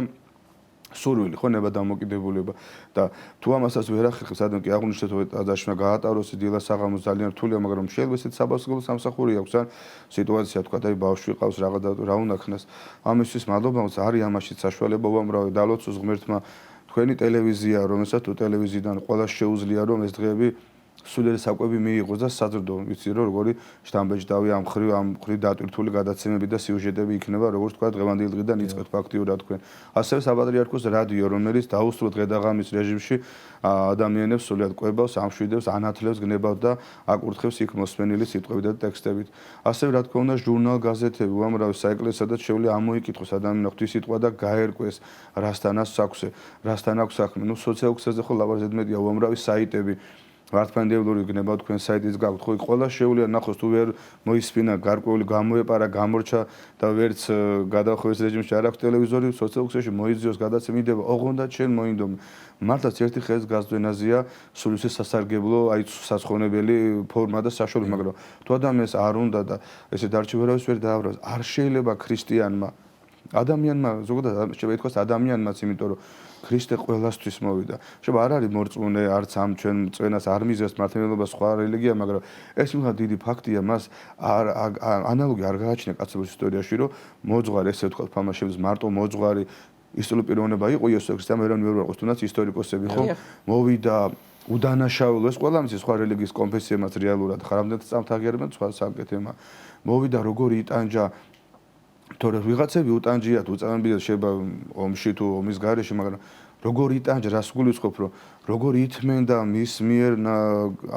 სურვილი, ხო, ნება დამოკიდებულება და თუ ამასაც ვერ ახერხებს ადამიანი კი აღნიშნეთ რომ ტაძარში უნდა გაატაროს დილას საღამოს ძალიან რთულია, მაგრამ შეიძლება ესეთ საბავშვო სამსახური აქვს ან სიტუაცია თქვა და ბავშვი ყავს რაღაც და რა უნდა ქნას. ამისთვის მადლობა არის ამაში საშუალება უამრავი დალოცოს ღმერთმა თქვენი ტელევიზია, რომელსაც თუ ტელევიზიიდან ყველა შეუძლია რომ ეს დღეები სულიერი საკვები მიიღოს და საზრდო ვიცი რომ როგორი შთამბეჭდავი ამ ხრივ დატვირთული გადაცემები და სიუჟეტები იქნება როგორც თქვა დღევანდელი დღიდან იწყეთ ფაქტიურად თქვენ ასევე საპატრიარქოს რადიო რომელიც დაუსრულოთ დღე-დაღამის რეჟიმში ადამიანებს სულიად ყვებავს ამშვიდებს ანათლებს გნებავთ და აკურთხებს იქ მოსმენილი სიტყვებით და ტექსტებით ასევე რა თქმა უნდა ჟურნალ გაზეთები უამრავი საეკლესიო სადაც შეუძლია ამოიკითხოს ადამიანმა ღვთის სიტყვა და გაერკვეს რასთან აქვს საქმე ნუ სოციალურ ქსელზე ხო ლაბაზად მეტია უამრავი საიტები ვართმანდებლური გნებავთ თქვენ საიტის გაქვთ ხო ყველა შეუძლია ნახოს თუ ვერ მოისფინა გარკვეული გამოეპარა გამორჩა და ვერც გადახვევის რეჟიმში არ აქვს ტელევიზორი სოციალურ ქსელში მოიძიოს გადაცემიდება ოღონდ შენ მოინდომი მართლაც ერთი ხეს გაზდვენაზია სულისის სასარგებლო აი სასხონებელი ფორმა და საშუალება მაგრამ თუ ადამიანს არ უნდა და ესე დარჩევარავის ვერ დააბრალოს არ შეიძლება ქრისტიანმა ადამიანმა ზოგადად შეიძლება ითქვას ადამიანმაც იმიტომ რომ ქრისტე ყველასთვის მოვიდა. შეიძლება არ არის მორწმუნე არც ამ ჩვენ წვენას არ მიზეს მართლმადიდებლობა სხვა რელიგია, მაგრამ ეს მიღა დიდი ფაქტია, მას ანალოგი არ გააჩნია კაცობრიობის ისტორიაში, რომ მოძღვარი ესე ვთქვათ ფამაშების მარტო მოძღვარი ისტორიული პიროვნება იყო იესო ქრისტე, მაგრამ ვერ ვიყოს თუნდაც ისტორიკოსები ხო მოვიდა უდანაშაულო ეს ყველა მის სხვა რელიგიის კონფესიებმაც რეალურად ხარამდეთ წამთაღიარებენ სხვა საკეთემა. მოვიდა როგორი იტანჯა თორე ვიღაცები უტანჯიათ უწამებიათ შეიძლება ომში თუ ომის გარეშე მაგრამ როგორ იტანჯა რას გულისხმობ რომ როგორ ითმენ და მის მიერ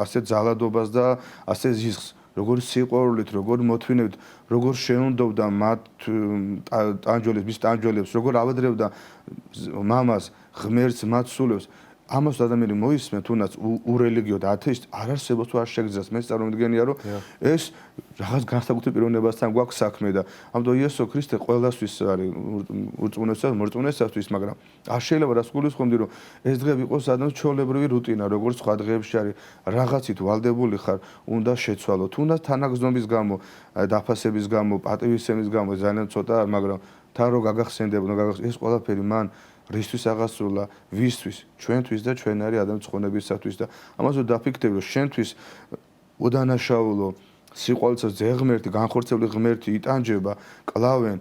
ასე ძალადობას და ასე ზიზღს როგორ სიყვარულით როგორ მოთმინებით როგორ შეუნდობდა მათ ტანჯოლებს მის ტანჯოლებს როგორ ავედრებდა მამას ღმერთს მათ სულებს ამას ადამიანი მოისმენ თუნდაც ურელიგიო და ათეისტ არ არსებობს თუ არ შეგძრას მე წარმოვიდგენია რომ ეს რაღაც განსაკუთრებულ პიროვნებასთან გვაქვს საქმე და ამიტომ იესო ქრისტე ყველასთვის არის მორწმუნეებისთვის მაგრამ არ შეიძლება რას გულისხმობდი რომ ეს დღე იყოს ადამიანის ჩვეულებრივი რუტინა როგორც სხვა დღეებში არის რაღაცით ვალდებული ხარ უნდა შეცვალო თუნდაც თანაგზნობის გამო დაფასების გამო პატივისცემის გამო ძალიან ცოტა მაგრამ თან რო გაგახსენდებოდო ეს ყველაფერი მან რისთვის აღასრულა, ვისთვის, ჩვენთვის და ჩვენარი ადამიანის ხონებისათვის და ამაზე დაფიქრდები რომ შენთვის უდანაშაულო სიყვარულისაც ღმერთი, განხორციელებული ღმერთი იტანჯება, კლავენ,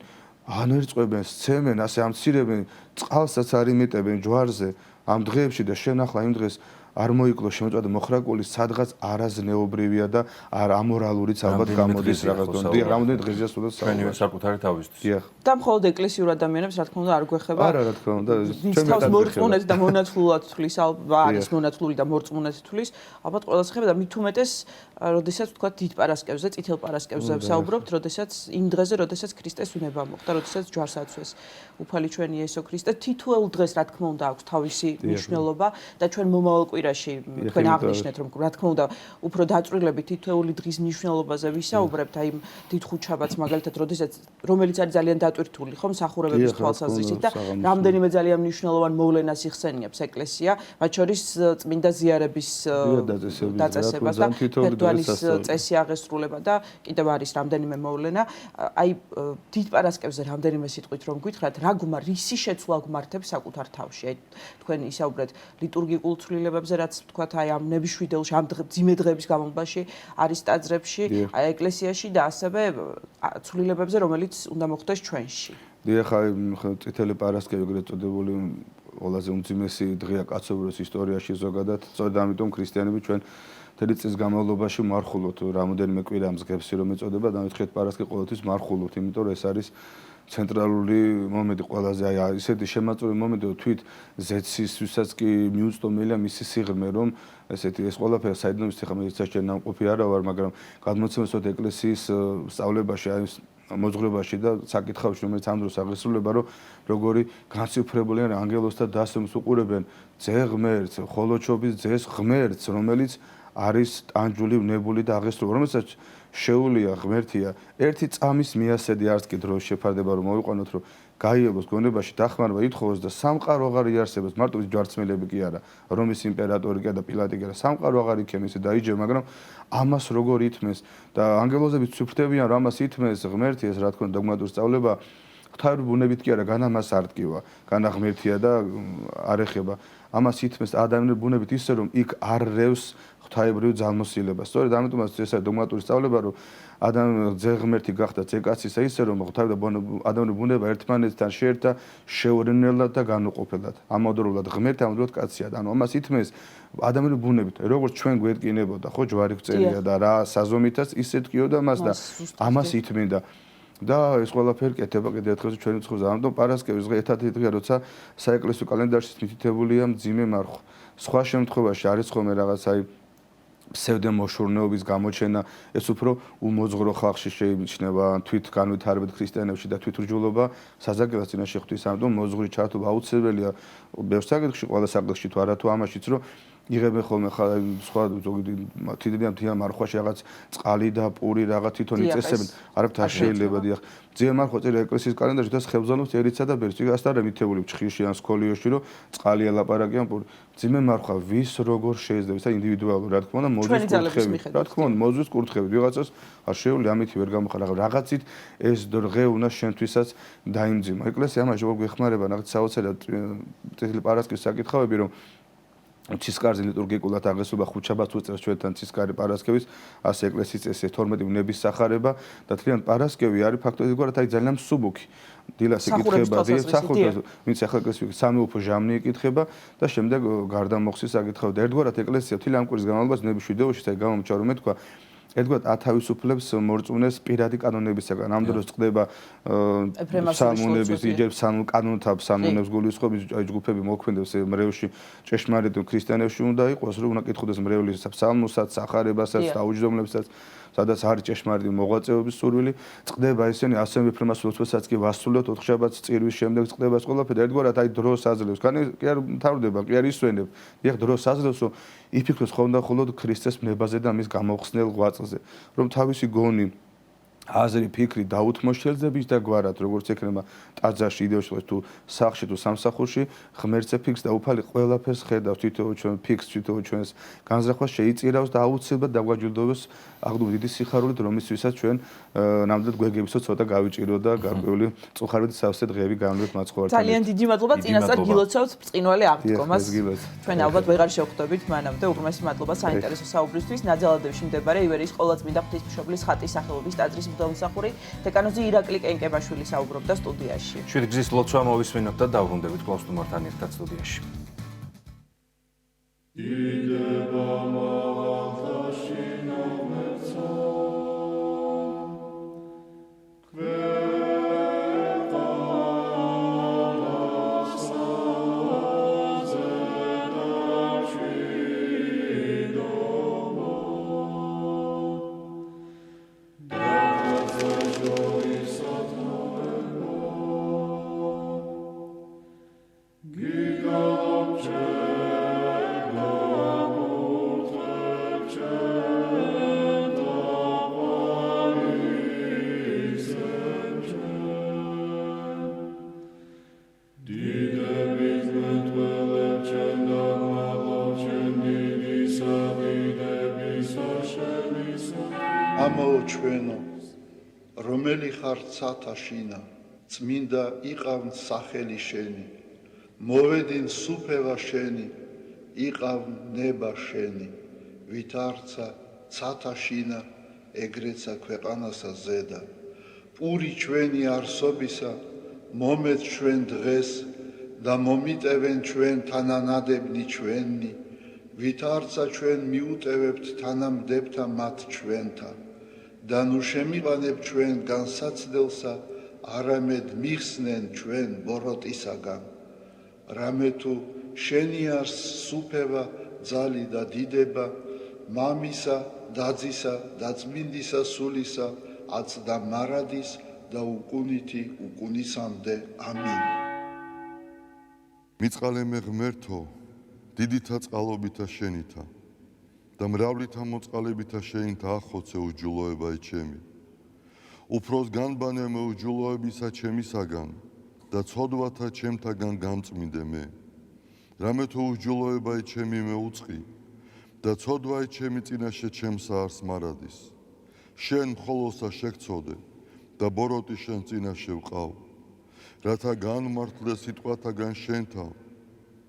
ანერწყვებენ, სცემენ, ასე ამცირებენ, წყალსაც არ იმიტებენ ჯვარზე ამ დღეებში და შენ ახლა იმ დღეს არ მოიკლო შემოწმდა მოხრაკული სადღაც არაზნეობრივია და არ ამორალურიც ალბათ გამოდის რაღაც დონე. რამდენი დღეა სულაც ჩვენივე საკუთარი თავისთვის. დიახ. და მხოლოდ ეკლესიურ ადამიანებს რა თქმა უნდა არ გვეხება. არა რა თქმა უნდა ჩვენ თავს მორწმუნეთ და მონათლულად თulis არის მონათლული და მორწმუნეთ თulis ალბათ ყველას ხება და მით უმეტეს როდესაც თქვა დიდ პარასკევზე, წითელ პარასკევზე ვსაუბრობთ, როდესაც იმ დღეზე, როდესაც ქრისტეს უნება მოხდა, როდესაც ჯვარს აცვეს უფალი ჩვენი იესო ქრისტე, თითოეულ დღეს რა თქმა უნდა აქვს თავისი მნიშვნელობა და ჩვენ მომავალ კვირაში თქვენ აღნიშნეთ რომ რა თქმა უნდა უფრო დაწვრილებით თითოეული დღის მნიშვნელობაზე ვისაუბრებთ, აი დიდ ხუთშაბათს მაგალითად, რომელიც არის ძალიან დატვირთული, ხომ მსახურებების თვალსაზრისით და რამდენიმე ძალიან მნიშვნელოვან მოვლენას იხსენიებს ეკლესია, მათ შორის წმინდა ზიარების დაწესებას და წესი აღესრულება და კიდევ არის რამდენიმე მოვლენა. აი დიდ პარასკევზე რამდენიმე სიტყვით რომ გითხრათ, რა რისი შეცვლა გმართებს საკუთარ თავში. აი თქვენ ისაუბრეთ ლიტურგიკულ ცვლილებებზე, რაც თქვათ აი ამ ნებიშვიდელში, ამ ძიმე დღეების განმავლობაში არის ტაძრებში, აი ეკლესიაში და ასევე ცვლილებებზე, რომელიც უნდა მოხდეს ჩვენში. დიახ, აი წითელი პარასკევი ეგრეთ წოდებული ყველაზე უმძიმესი დღეა კაცობრიობის ისტორიაში ზოგადად. სწორედ ამიტომ ქრისტიანები ჩვენ მთელი წლის განმავლობაში მარხულობთ რამოდენიმე კვირა მსგავსი რომ ეწოდება და მეთქეთ პარასკევი ყოველთვის მარხულობთ, იმიტომ რომ ეს არის ცენტრალური მომენტი ყველაზე აი ისეთი შემაწური მომენტი რომ თვით ზეცისთვისაც კი მიუწვდომელია მისი სიღრმე რომ ესეთი ეს ყველაფერი საიდუმლოს ხა მე საჭირო ნამყოფი არა ვარ მაგრამ გადმოცემასოთ ეკლესიის სწავლებაში აი მოძღვრებაში და საკითხავში რომელიც ამ დროს აღესრულება რომ როგორი განსიფრებული ან ანგელოზთა დასვენს უყურებენ ძე ღმერთს ხოლოჩობის ძეს ღმერთს რომელიც არის ტანჯული ვნებული და აღესრულება რომელსაც შეუულია ღმერთია ერთი წამის მიასედი არც კი დრო შეფარდება რომ მოიყვანოთ რომ გაიებოს გონებაში დახმარება ითხოვოს და სამყარო აღარ იარსებოს მარტო ჯვარცმელები კი არა რომის იმპერატორი კი და პილატი კი არა სამყარო აღარ იქნეს დაიჯერ მაგრამ ამას როგორ ითმეს და ანგელოზები ცუფრდებიან რომ ამას ითმეს ღმერთი ეს რა თქმა უნდა დოგმატური სწავლება ღვთაური ბუნებით კი არა განამას არტკივა განა ღმერთია და არ ეხება ამას ითმეს ადამიანის ბუნებით ისე რომ იქ არ რევს ღვთაებრივ ძალმოსილებას. სწორედ ამიტომაც ეს არის დოგმატური სწავლება, რომ ადამიანი ძეგმერთი გახდა ძეკაცისა ისე რომ ღვთაება ადამიანური ბუნება ერთმანეთთან შეერთა შეურენელად და განუყოფელად. ამავდროულად ღმერთი, ამავდროულად კაცია. ანუ ამას ითმეს ადამიანური ბუნებით, როგორც ჩვენ გვეტკინებოდა, ხო, ჯვარი გწერია და რა საზომითაც ისე თქიოდა მას და ამას ითმინდა. და ეს ყველაფერი კეთება კიდე ერთხელ ჩვენი ცხოვრებაში. ამიტომ პარასკევის დღე ერთადერთი დღეა, როცა საეკლესიო კალენდარში მითითებულია მძიმე მარხვა. სხვა შემთხვევაში არის ხოლმე რაღაც აი ფსევდომოშურნეობის გამოჩენა, ეს უფრო უმოძღვრო ხალხში შეიმჩნევა, თვით განვითარებით ქრისტიანებში და თვითრჯულობა საზაგებას წინაშე ხვდის. ამიტომ მოძღვრი ჩართობა აუცილებელია ბევრ საკითხში, ყველა საკითხში თუ არა თუ ამაშიც, რომ იღებენ ხოლმე სხვა ზოგი თითქმის მარხვაში რაღაც წყალი და პური რაღაც თვითონ იწესებენ. არაფერ შეიძლება დიახ. ძიმე მარხვა წერია ეკლესიის კალენდარში და ხელბრძოლობს ერიცა და ბერს. იქ ასთან მითებული ჩხიში ან სკოლიოში, რომ წყალი ელაპარაკიან პური. ძიმე მარხვა ვის როგორ შეიძლება, ისა ინდივიდუალურად, რა თქმა უნდა, მოძვის კურთხევით. რა თქმა უნდა, მოძვის კურთხევით. ვიღაცას არ შეუძლია ამითი ვერ გამოხარა, რაღაცით ეს დღე უნდა შენთვისაც დაიმძიმა. ეკლესია ამაში როგორ გვეხმარება რაღაც საოცრად წითელი პარასკევის საკითხავები, რომ ცისკარზე ლიტურგიკულად აღესრულება ხუთშაბათს უწევს ჩვენთან ცისკარი პარასკევის, ასე ეკლესიის წესი 12 ვნების სახარება და თლიანი პარასკევი არის ფაქტობრივად აი ძალიან მსუბუქი. დილას იკითხება, ვინც ახლა ეკლესიაში სამი უფრო ჟამნი იკითხება და შემდეგ გარდამოხსის საკითხავი და ერთგვარად ეკლესია თლიანი ამ კვირის განმავლობაში ნების ვიდეოში საერთოდ გამომჩა რომ ეთქვა ერთგვარად ათავისუფლებს მორწმუნეს პირადი კანონებისაგან. ამ დროს წყდება ფსალმუნების, იჯებს კანონთა ფსალმუნებს გულისხმობის ჯგუფები მოქმედებს მრევლში ჭეშმარიტ ქრისტიანებში უნდა იყოს, რომ უნდა კითხოდეს მრევლის ფსალმუსაც, სახარებასაც, დაუჯდომლებსაც, სადაც არის ჭეშმარიტი მოღვაწეობის სურვილი. წყდება ისინი ასევე ეფრემასულოსაც კი ვასრულოთ 4 შაბათს წირვის შემდეგ წყდება ეს ყველაფერი ერთგვარად აი დროს აძლევს. კი არ მთავრდება, კი არ ისვენებ. დიახ, დროს აძლევს, რომ იფიქროს ხოლმე და მხოლოდ ქრისტეს ნებაზე და მის გამოხსნელ ღვაწლზე, რომ თავისი გონი აზრი, ფიქრი დაუთმოშელძების და გვარად, როგორც ექნება ტაძარში, იდეოში თუ სახლში თუ სამსახურში, ღმერთზე ფიქს და უფალი ყველაფერს ხედავს, თვითონ ჩვენ ფიქს, თვითონ ჩვენს განზრახვას შეიწირავს და აუცილებლად დაგვაჯილდოვებს აღდგომით დიდი სიხარულით, რომლისთვისაც ჩვენ ნამდვილად გვეგებისო ცოტა გავიჭირო და გარკვეული წუხარებით სავსე დღეები განვლით მაცხოვართან. ძალიან დიდი მადლობა წინასწარ გილოცავთ ბრწყინვალე აღდგომას. ჩვენ ალბათ ვეღარ შევხვდებით მანამდე. უღრმესი მადლობა საინტერესო საუბრისთვის. ნაძალადევში მეორე ივერიის ყოვლადწმინდა ღვთისმშობლის ხატის სახელობის ტაძრის მღვდელმსახური დეკანოზი ირაკლი კენკებაშვილი საუბრობდა სტუდიაში. შვიდგზის ლოცვა მოვისმინოთ და დავბრუნდებით კлау სტუმართან ერთად სტუდიაში. ჩვენო რომელი ხარ ცათა შინა წმინდა იყავნ სახელი შენი მოვედინ სუფევა შენი იყავნ ნება შენი ვით არცა ცათა შინა ეგრეცა ქვეყანასა ზედა პური ჩვენი არსობისა მომეც ჩვენ დღეს და მომიტევენ ჩვენ თანანადებნი ჩვენი ვით არცა ჩვენ მიუტევებთ თანამდებთა მათ ჩვენთან და ნუ შემიყანებ ჩვენ განსაცდელსა არამედ მიხსნენ ჩვენ ბოროტისაგან რამე თუ შენი არს სუფევა ძალი და დიდება მამისა დაძისა და წმინდისა სულისა აც და მარადის და უკუნითი უკუნისამდე ამინ მიწყალე მე ღმერთო დიდითა წყალობითა შენითა და მრავლითა მოწყალებითა შეინთა ახოცე უჯულოებაი ჩემი. უფროს განბანე მე უჯულოებისა ჩემისაგან და ცოდვათა ჩემთაგან გამწმინდე მე. რამე თუ უჯულოებაი ჩემი მე უწყი და ცოდვაი ჩემი წინაშე ჩემსა არს მარადის. შენ მხოლოსა შეგწოდე და ბოროტი შენ წინაშე ვყავ. რათა განმართლე სიტყვათაგან შენთან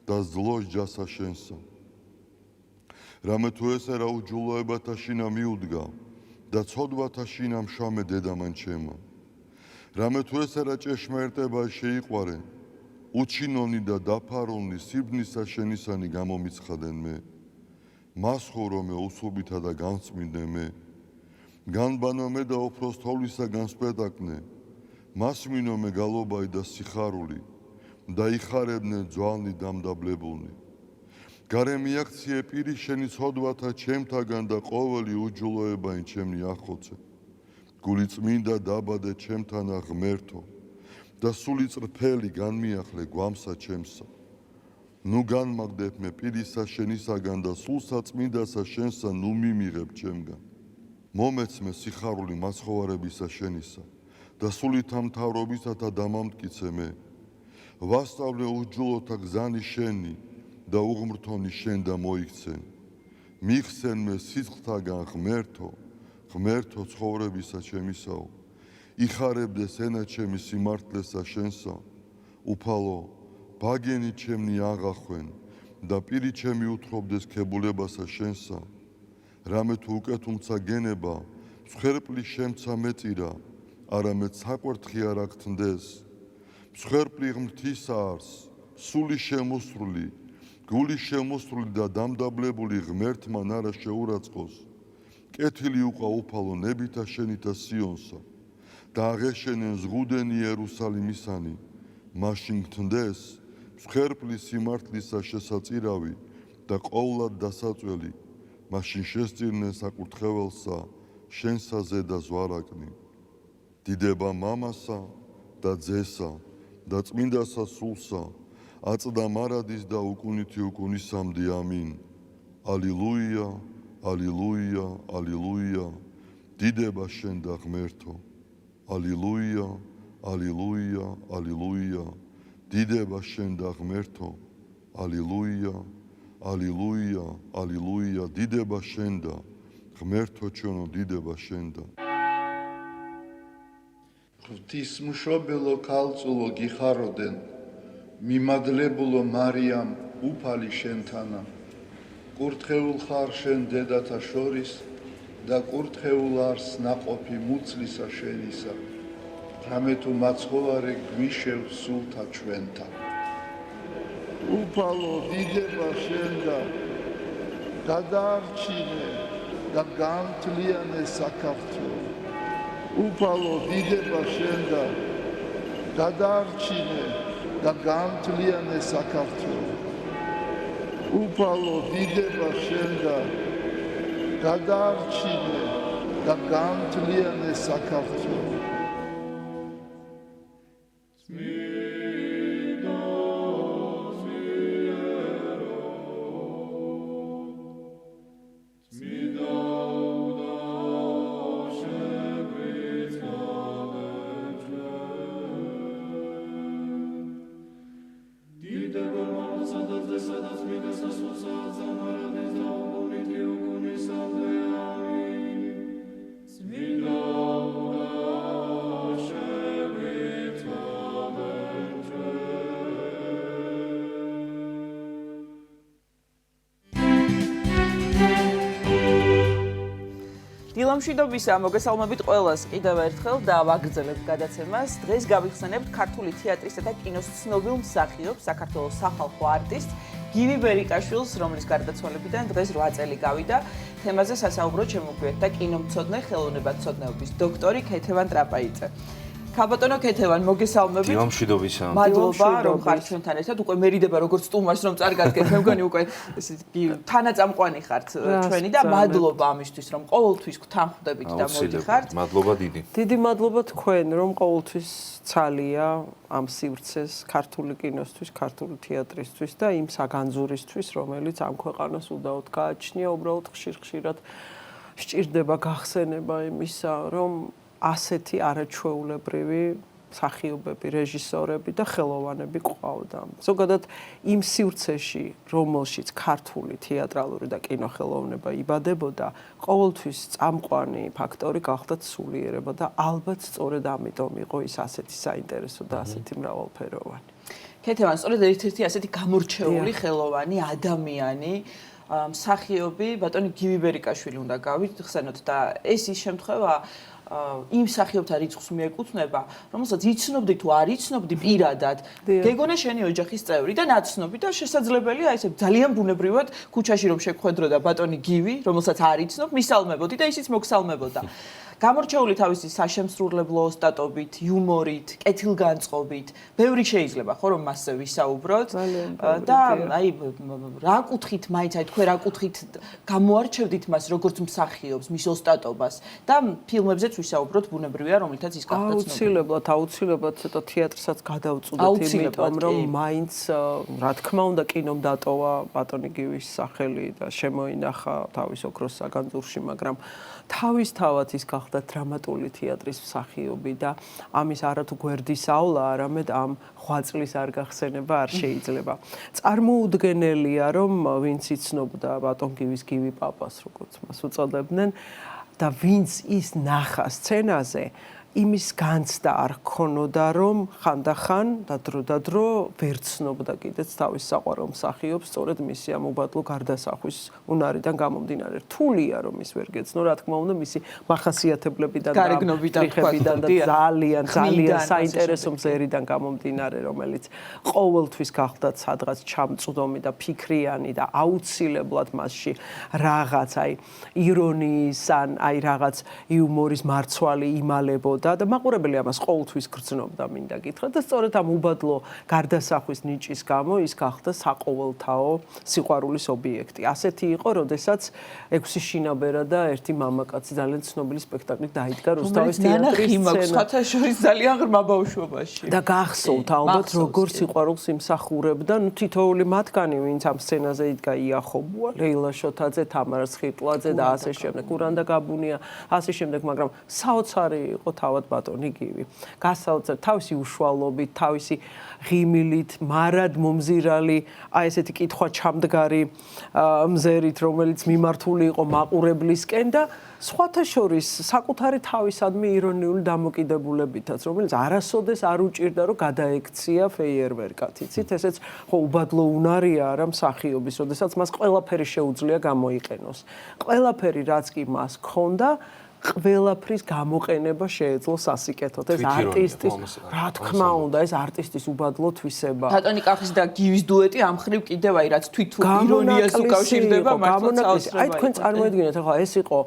და ზლოს ჯასა შენსა. რამე თუ ესე რა უჯულოებათა შინა მიუდგა და ცოდვათა შინა მშამე დედამან ჩემო. რამე თუ ესე რა ჭეშმარიტება შეიყვარე უჩინონი და დაფარონი სიბნისა შენისანი გამომიცხადენ მე. მას ხურომე უსუბითა და განწმინდე მე. განბანო მე და უფროს თოვლისა განსპეტაკნე. მას მინო მე გალობაი და სიხარული და იხარებდნენ ძვალნი დამდაბლებულნი. გარე მიაქციე პირი შენი ცოდვათა ჩემთაგან და ყოველი უჯულოებაინ ჩემნი ახოცე. გული წმინდა დაბადე ჩემთანა ღმერთო და სული წრფელი განმიახლე გვამსა ჩემსა. ნუ განმაგდებ მე პირისა შენისაგან და სულსა წმინდასა შენსა ნუ მიმიღებ ჩემგან. მომეცმე სიხარული მაცხოვარებისა შენისა და სულით ამთავრობისათა დამამტკიცე მე. ვასწავლე უჯულოთა გზანი შენი და უღმრთონი შენ და მოიქცენ. მიხსენ მე სიცხთაგან ღმერთო, ღმერთო ცხოვრებისა ჩემისაო. იხარებდეს ენა ჩემი სიმართლესა შენსა. უფალო, ბაგენი ჩემნი აღახვენ და პირი ჩემი უთხრობდეს ქებულებასა შენსა. რამე თუ უკეთუმცა გენება, მსხვერპლი შემცა მეწირა, არამედ საკვერთხი არ აქთნდეს. მსხვერპლი ღმრთისა არს, სული შემოსრული, გული შემოსრული და დამდაბლებული ღმერთმან არა შეურაცხყოს. კეთილი უყვა უფალო ნებითა შენითა სიონსა და აღეშენენ ზღუდენი იერუსალიმისანი. მაშინ გთნდეს მსხვერპლი სიმართლისა შესაწირავი და ყოვლად დასაწველი. მაშინ შესწირნენ საკურთხეველსა შენსა ზედა ზვარაკნი. დიდება მამასა და ძესა და წმინდასა სულსა აწდა მარადის და უკუნითი უკუნისამდე ამინ. ალილუია, ალილუია, ალილუია. დიდება შენ და ღმერთო. ალილუია, ალილუია, ალილუია. დიდება შენ და ღმერთო. ალილუია, ალილუია, ალილუია. დიდება შენ და ღმერთო ჩვენო დიდება შენ და. ღვთისმშობელო ქალწულო გიხაროდენ, მიმადლებულო მარიამ უფალი შენთანა. კურთხეულ ხარ შენ დედათა შორის და კურთხეულ არს ნაყოფი მუცლისა შენისა. რამე თუ მაცხოვარე გვიშევ სულთა ჩვენთა. უფალო დიდება შენ და გადაარჩინე და გამთლიანე საქართველო. უფალო დიდება შენ და გადაარჩინე და გამთლიანე საქართველო. უფალო დიდება შენ და გადაარჩინე და გამთლიანე საქართველო. დილამშვიდობისა, მოგესალმებით ყველას კიდევ ერთხელ და ვაგრძელებთ გადაცემას. დღეს გავიხსენებთ ქართული თეატრისა და კინოს ცნობილ მსახიობს, საქართველოს სახალხო არტისტს გივი ბერიკაშვილს, რომლის გარდაცვალებიდან დღეს 8 წელი გავიდა. თემაზე სასაუბრო ჩემოგვიერთდა და კინომცოდნე, ხელოვნებათმცოდნეობის დოქტორი ქეთევან ტრაპაიძე. ქალბატონო ქეთევან, მოგესალმებით. დილამშვიდობისა. მადლობა, რომ ხართ ჩვენთან ერთად. უკვე მერიდება როგორც სტუმარს, რომ წარგადგეთ. მე მგონი უკვე თანაწამყვანი ხართ ჩვენი და მადლობა ამისთვის, რომ ყოველთვის გთანხმდებით და მოდიხართ. მადლობა დიდი. დიდი მადლობა თქვენ, რომ ყოველთვის ცალია ამ სივრცეს ქართული კინოსთვის, ქართული თეატრისთვის და იმ საგანძურისთვის, რომელიც ამ ქვეყანას უდაოდ გააჩნია, უბრალოდ ხშირ-ხშირად სჭირდება გახსენება იმისა, რომ ასეთი არაჩვეულებრივი მსახიობები, რეჟისორები და ხელოვანები ყავდა. ზოგადად იმ სივრცეში, რომელშიც ქართული თეატრალური და კინოხელოვნება იბადებოდა, ყოველთვის წამყვანი ფაქტორი გახდათ სულიერება და ალბათ სწორედ ამიტომ იყო ის ასეთი საინტერესო და ასეთი მრავალფეროვანი. ქეთევან, სწორედ ერთ-ერთი ასეთი გამორჩეული ხელოვანი ადამიანი მსახიობი ბატონი გივი ბერიკაშვილი უნდა გავიხსენოთ და ეს ის შემთხვევა იმ მსახიობთა რიცხვს მიეკუთვნება, რომელსაც იცნობდი თუ არ იცნობდი პირადად, გეგონა შენი ოჯახის წევრი და ნაცნობი და შესაძლებელია ესე ძალიან ბუნებრივად ქუჩაში რომ შეგხვედროდა ბატონი გივი, რომელსაც არ იცნობ, მისალმებოდი და ისიც მოგსალმებოდა. გამორჩეული თავისი საშემსრულებლო ოსტატობით, იუმორით, კეთილგანწყობით, ბევრი შეიძლება ხო რომ მასზე ვისაუბროთ და აი რა კუთხით მაინც აი თქვენ რა კუთხით გამოარჩევდით მას როგორც მსახიობს, მის ოსტატობას და ფილმებზეც ვისაუბროთ ბუნებრივია რომელთაც ის გახდა ცნობილი. აუცილებლად ცოტა თეატრსაც გადავწუდეთ იმიტომ რომ მაინც რა თქმა უნდა კინომ დატოვა ბატონი გივის სახელი და შემოინახა თავის ოქროს საგანძურში, მაგრამ თავისთავად ის გახდა დრამატული თეატრის მსახიობი და ამის არათუ გვერდის ავლა, არამედ ამ ღვაწლის არ გახსენება არ შეიძლება. წარმოუდგენელია, რომ ვინც იცნობდა ბატონ გივის გივი პაპას, როგორც მას უწოდებდნენ, და ვინც ის ნახა სცენაზე, იმის განცდა არ ქონოდა, რომ ხანდახან და დრო ვერ ცნობდა კიდეც თავის საყვარელ მსახიობს, სწორედ მისი ამ უბადლო გარდასახვის უნარიდან გამომდინარე. რთულია რომ ის ვერ გეცნო, რა თქმა უნდა, მისი მახასიათებლებიდან და ტრიხებიდან და ძალიან საინტერესო მზერიდან გამომდინარე, რომელიც ყოველთვის გახდათ სადღაც ჩამწვდომი და ფიქრიანი და აუცილებლად მასში რაღაც აი ირონიის ან აი რაღაც იუმორის მარცვალი იმალებოდა და მაყურებელი ამას ყოველთვის გრძნობდა მინდა გითხრათ და სწორედ ამ უბადლო გარდასახვის ნიჭის გამო ის გახდა საყოველთაო სიყვარულის ობიექტი. ასეთი იყო, როდესაც 6 შინაბერა და ერთი მამაკაცი ძალიან ცნობილი სპექტაკლი დაიდგა რუსთავის თეატრის სცენაში ძალიან ღრმა ბავშვობაში. და გახსოვთ ალბათ როგორ სიყვარულს იმსახურებდა, ნუ თითოეული მათგანი ვინც ამ სცენაზე იდგა იახობუა, ლეილა შოთაძე, თამარა სხირტლაძე და ასე შემდეგ, კურანდა გაბუნია, ასე შემდეგ, მაგრამ საოცარი იყო თავად ბატონი გივი. გასაოცარ თავისი უშუალობით, თავისი ღიმილით, მარად მომზირალი, აი ესეთი კითხვა ჩამდგარი მზერით, რომელიც მიმართული იყო მაყურებლისკენ და სხვათა შორის საკუთარი თავისადმი ირონიული დამოკიდებულებითაც, რომელიც არასოდეს არ უჭირდა რომ გადაექცია ფეიერვერკად. იცით, ესეც ხო უბადლო უნარია არა მსახიობის, როდესაც მას ყველაფერი შეუძლია გამოიყენოს. ყველაფერი რაც კი მას ჰქონდა ყველაფრის გამოყენება შეეძლო სასიკეთოდ. ეს არტისტის, რა თქმა უნდა, ეს არტისტის უბადლო თვისება. ბატონი კახის და გივის დუეტი ამ ხრივ კიდევ აი რაც თვით ირონიას უკავშირდება მართლაც აი თქვენ წარმოედგინეთ, ახლა ეს იყო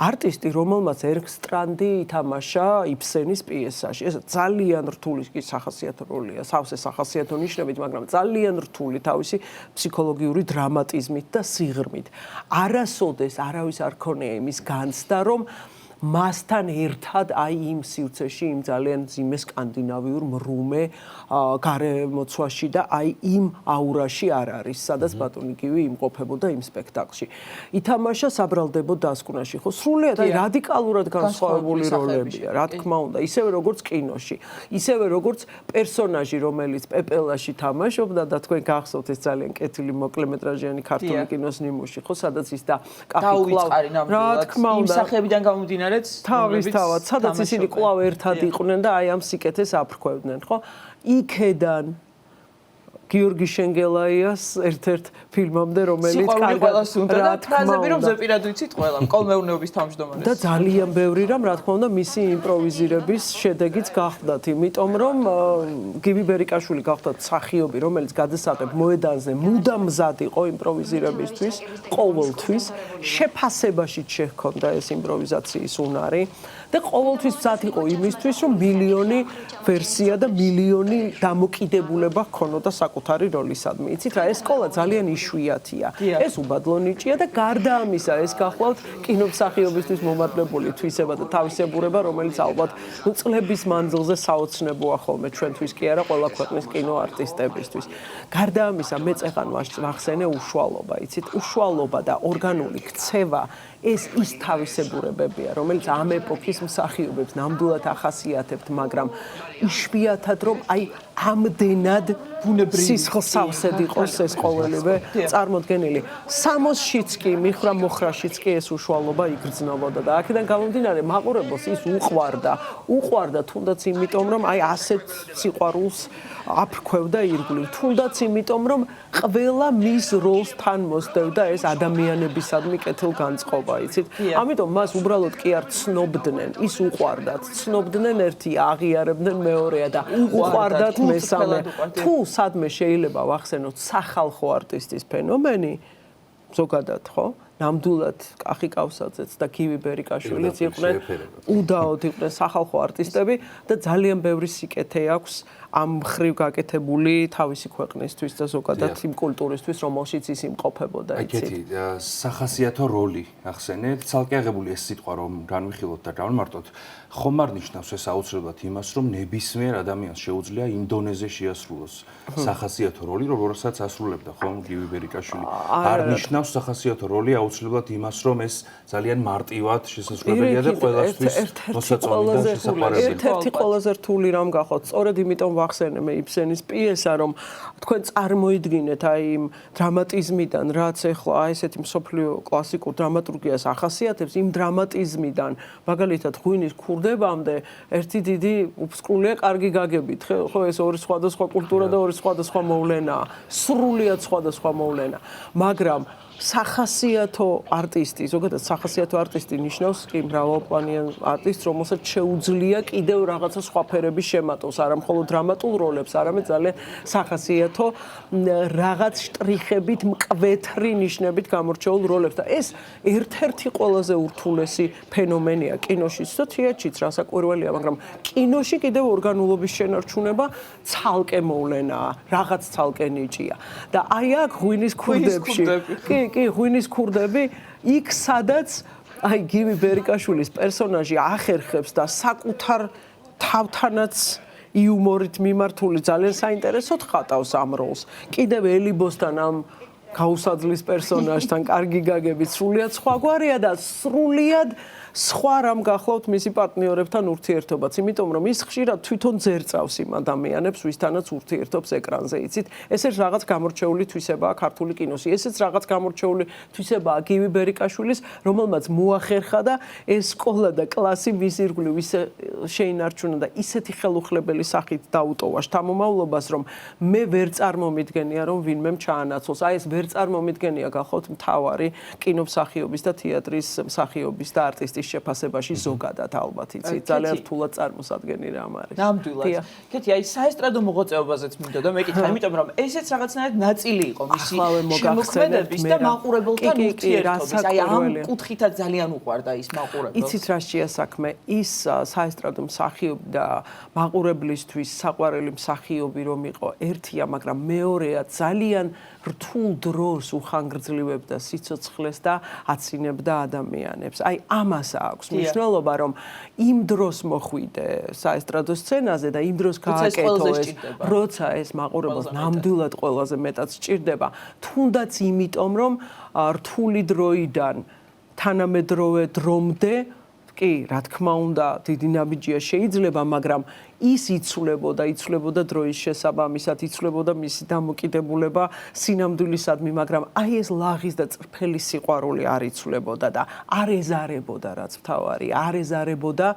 არტისტი, რომელმაც ერგსტრანდი ითამაშა იბსენის პიესაში. ეს ძალიან რთული სახასიათო როლია, სავსე სახასიათო ნიშნებით, მაგრამ ძალიან რთული თავისი ფსიქოლოგიური დრამატიზმით და სიღრმით. არასოდეს არავის არ ქონია იმის განცდა, რომ მასთან ერთად აი იმ სივრცეში იმ ძალიან ძიმე სკანდინავიურ მრუმე გარემოცვაში და აი იმ აურაში არ არის, სადაც ბატონი გივი იმყოფებოდა იმ სპექტაკლში. ითამაშა საბრალდებო დასკვნაში, ხო, სრულიად აი რადიკალურად განსხვავებული როლებია, რა თქმა უნდა, ისევე როგორც კინოში, ისევე როგორც პერსონაჟი, რომელიც პეპელაში თამაშობდა და თქვენ გახსოვთ ეს ძალიან კეთილი მოკლემეტრაჟიანი ქართული კინოს ნიმუში, ხო, სადაც ის და კახი დაუვიწყარი ნამდვილად იმ სახეებიდან გამომდინარე თავისთავად, სადაც ისინი კვლავ ერთად იყვნენ და აი ამ სიკეთეს აფრქვევდნენ, ხო? იქედან გიორგი შენგელაიას ერთ-ერთ ფილმამდე, რომელიც სიყვარული ყველას უნდა და ფრაზები რომ ზეპირად ვიცით ყველა, მკოლმეურნეობის თავმჯდომარეს. და ძალიან ბევრი რამ, რა თქმა უნდა, მისი იმპროვიზირების შედეგიც გახდათ, იმიტომ რომ გივი ბერიკაშვილი გახდათ მსახიობი, რომელიც გადასაღებ მოედანზე მუდამ მზად იყო იმპროვიზირებისთვის, ყოველთვის შეფასებაში შეჰქონდა ეს იმპროვიზაციის უნარი. და ყოველთვის მზად იყო იმისთვის, რომ მილიონი ვერსია და მილიონი დამოკიდებულება ჰქონოდა საკუთარი როლისადმი. იცით რა, ეს სკოლა ძალიან იშვიათია. ეს უბადლო ნიჭია და გარდა ამისა, ეს გახლავთ კინომსახიობისთვის მომართლებული თვისება და თავისებურება, რომელიც ალბათ წლების მანძილზე საოცნებოა ხოლმე ჩვენთვის კი არა, ყველა ქვეყნის კინოარტისტებისთვის. გარდა ამისა, მე წეღან ვახსენე უშუალობა, იცით, უშუალობა და ორგანული ქცევა ეს ის თავისებურებებია, რომელიც ამ ეპოქის მსახიობებს ნამდვილად ახასიათებთ, მაგრამ იშვიათად რომ აი ამდენად სისხლსავსედ იყოს ეს ყოველივე წარმოდგენილი. სამოსშიც კი, მიხრა მოხრაშიც კი ეს უშუალობა იგრძნობოდა და აქედან გამომდინარე მაყურებელს ის უყვარდა თუნდაც იმიტომ რომ აი ასეთ სიყვარულს აფრქვევდა ირგვლივ, თუნდაც იმიტომ რომ ყველა მის როლს თან მოსდევდა ეს ადამიანებისადმი კეთილგანწყობა, იცით? ამიტომ მას უბრალოდ კი არ ცნობდნენ, ის უყვარდათ, ცნობდნენ ერთი, აღიარებდნენ მეორეა და უყვარდათ მესამე. თუ სადმე შეიძლება ვახსენოთ სახალხო არტისტის ფენომენი, ზოგადად, ხო? ნამდვილად კახი კავსაძეც და გივი ბერიკაშვილიც იყვნენ უდაოდ იყვნენ სახალხო არტისტები და ძალიან ბევრი სიკეთე აქვს ამ მხრივ გაკეთებული თავისი ქვეყნისთვის და ზოგადად იმ კულტურისთვის, რომელშიც ის იმყოფებოდა, იცით? კეთი, სახასიათო როლი ახსენეთ, ცალკე აღებული ეს სიტყვა რომ განვიხილოთ და განვმარტოთ, ხომ არ ნიშნავს ეს აუცილებლად იმას, რომ ნებისმიერ ადამიანს შეუძლია იმ დონეზე შეასრულოს სახასიათო როლი, როგორსაც ასრულებდა ხომ გივი ბერიკაშვილი. არ ნიშნავს სახასიათო როლი აუცილებლად იმას, რომ ეს ძალიან მარტივად შესაძლებელია და ყველასთვის მოსაწონი და შესაყვარებელი. ერთ-ერთი ყველაზე რთული რამ გახოთ, სწორედ იმიტომ ვახსენე მე იბსენის პიესა, რომ თქვენ წარმოიდგინეთ აი იმ დრამატიზმიდან, რაც ეხლა აი ესეთი მსოფლიო კლასიკურ დრამატურგიას ახასიათებს, იმ დრამატიზმიდან, მაგალითად ღვინის ქურდებამდე, ერთი დიდი უფსკრულია კარგი გაგებით, ხო ეს ორი სხვადასხვა კულტურა და ორი სხვადასხვა მოვლენაა, სრულიად სხვადასხვა მოვლენა, მაგრამ სახასიათო არტისტი, ზოგადად სახასიათო არტისტი ნიშნავს კი მრავალპლანიან არტისტს, რომელსაც შეუძლია კიდევ რაღაცა სხვა ფერების შემატოს, არა მხოლოდ დრამატულ როლებს, არამედ ძალიან სახასიათო რაღაც შტრიხებით, მკვეთრი ნიშნებით გამორჩეულ როლებს და ეს ერთ-ერთი ყველაზე ურთულესი ფენომენია კინოშიც და თეატრშიც, რასაკვირველია, მაგრამ კინოში კიდევ ორგანულობის შენარჩუნება ცალკე მოვლენაა, რაღაც ცალკე ნიჭია და აი აქ ღვინის ქურდებში კი, ღვინის ქურდები იქ სადაც აი გივი ბერიკაშვილის პერსონაჟი ახერხებს და საკუთარ თავთანაც იუმორით მიმართული ძალიან საინტერესოდ ხატავს ამ როლს. კიდევ ელიბოსთან ამ გაუსაძლის პერსონაჟთან კარგი გაგებით სრულიად სხვაგვარია და სრულიად სხვა რამ გახლავთ მისი პარტნიორებთან ურთიერთობაც, იმიტომ რომ ის ხშირად თვითონ ძერწავს იმ ადამიანებს, ვისთანაც ურთიერთობს ეკრანზე, იცით? ესეც რაღაც გამორჩეული თვისებაა ქართული კინოში. ესეც რაღაც გამორჩეული თვისებაა გივი ბერიკაშვილის, რომელმაც მოახერხა და ეს სკოლა და კლასი მის ირგვლივ ისე შეინარჩუნა და ისეთი ხელუხლებელი სახით დაუტოვა შთამომავლობას, რომ მე ვერ წარმომიდგენია, რომ ვინმე ჩაანაცვლოს. აი ეს ვერ წარმომიდგენია გახლავთ მთავარი კინომსახიობის და თეატრის მსახიობის და არტისტის შეფასებაში ზოგადად ალბათ იცით ძალიან რთულად წარმოსადგენი რამ არის. ნამდვილად. კეთი, აი საესტრადო მოღვაწეობაზეც მინდოდა მეკითხა, იმიტომ რომ ესეც რაღაცნაირად ნაწილი იყო მისი შემოქმედების და მაყურებელთან ურთიერთობის. აი ამ კუთხითაც ძალიან უყვარდა ის მაყურებელს. იცით რა შეასაქმე? ის საესტრადო მსახიობი და მაყურებლისთვის საყვარელი მსახიობი რომ იყო ერთია, მაგრამ მეორეა ძალიან რთულ დროს უხანგრძლივებდა სიცოცხლეს და აცინებდა ადამიანებს. აი ამას აქვს მნიშვნელობა, რომ იმ დროს მოხვიდე საესტრადო სცენაზე და იმ დროს გააკეთო ეს, როცა ეს მაყურებელს ნამდვილად ყველაზე მეტად სჭირდება, თუნდაც იმიტომ, რომ რთული დროიდან თანამედროვე დრომდე კი, რა თქმა უნდა, დიდი ნაბიჯია შეიძლება, მაგრამ ის იცვლებოდა დროის შესაბამისად, იცვლებოდა მისი დამოკიდებულება სინამდვილისადმი, მაგრამ აი ეს ლაღის და წრფელი სიყვარული არ იცვლებოდა და არ ეზარებოდა, რაც მთავარი, არ ეზარებოდა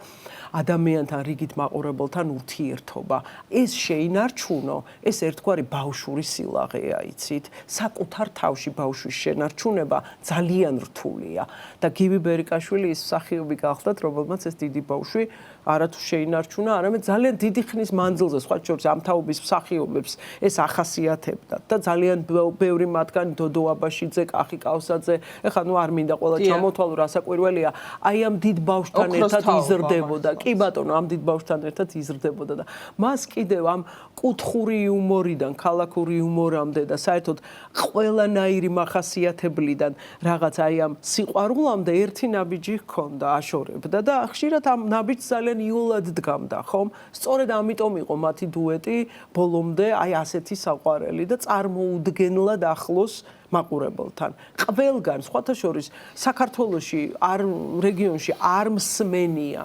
ადამიანთან, რიგით მაყურებელთან ურთიერთობა. ეს შეინარჩუნო, ეს ერთგვარი ბავშვური სილაღეა, იცით? საკუთარ თავში ბავშვის შენარჩუნება ძალიან რთულია და გივი ბერიკაშვილი ის მსახიობი გახლდათ, რომელმაც ეს დიდი ბავშვი არათუ შეინარჩუნა, არამედ ძალიან დიდი ხნის მანძილზე, სხვა შორის ამ თაობის მსახიობებს ეს ახასიათებდა და ძალიან ბევრი მათგანი დოდო აბაშიძე, კახი კავსაძე, ეხლა ნუ არ მინდა ყველა ჩამოთვალო, რასაკვირველია, აი ამ დიდ ბავშვთან ერთად იზრდებოდა. კი ბატონო, ამ დიდ ბავშვთან ერთად იზრდებოდა და მას კიდევ ამ კუთხური იუმორიდან, ქალაქური იუმორამდე და საერთოდ ყველანაირი მახასიათებლიდან რაღაც აი ამ სიყვარულამდე ერთი ნაბიჯი ჰქონდა, აშორებდა და ხშირად ამ ნაბიჯს ძალიან იოლად დგამდა, ხომ? სწორედ ამიტომ იყო მათი დუეტი ბოლომდე აი ასეთი საყვარელი და წარმოუდგენლად ახლოს მაყურებელთან. ყველგან, სხვათა შორის, საქართველოში არ რეგიონში არ მსმენია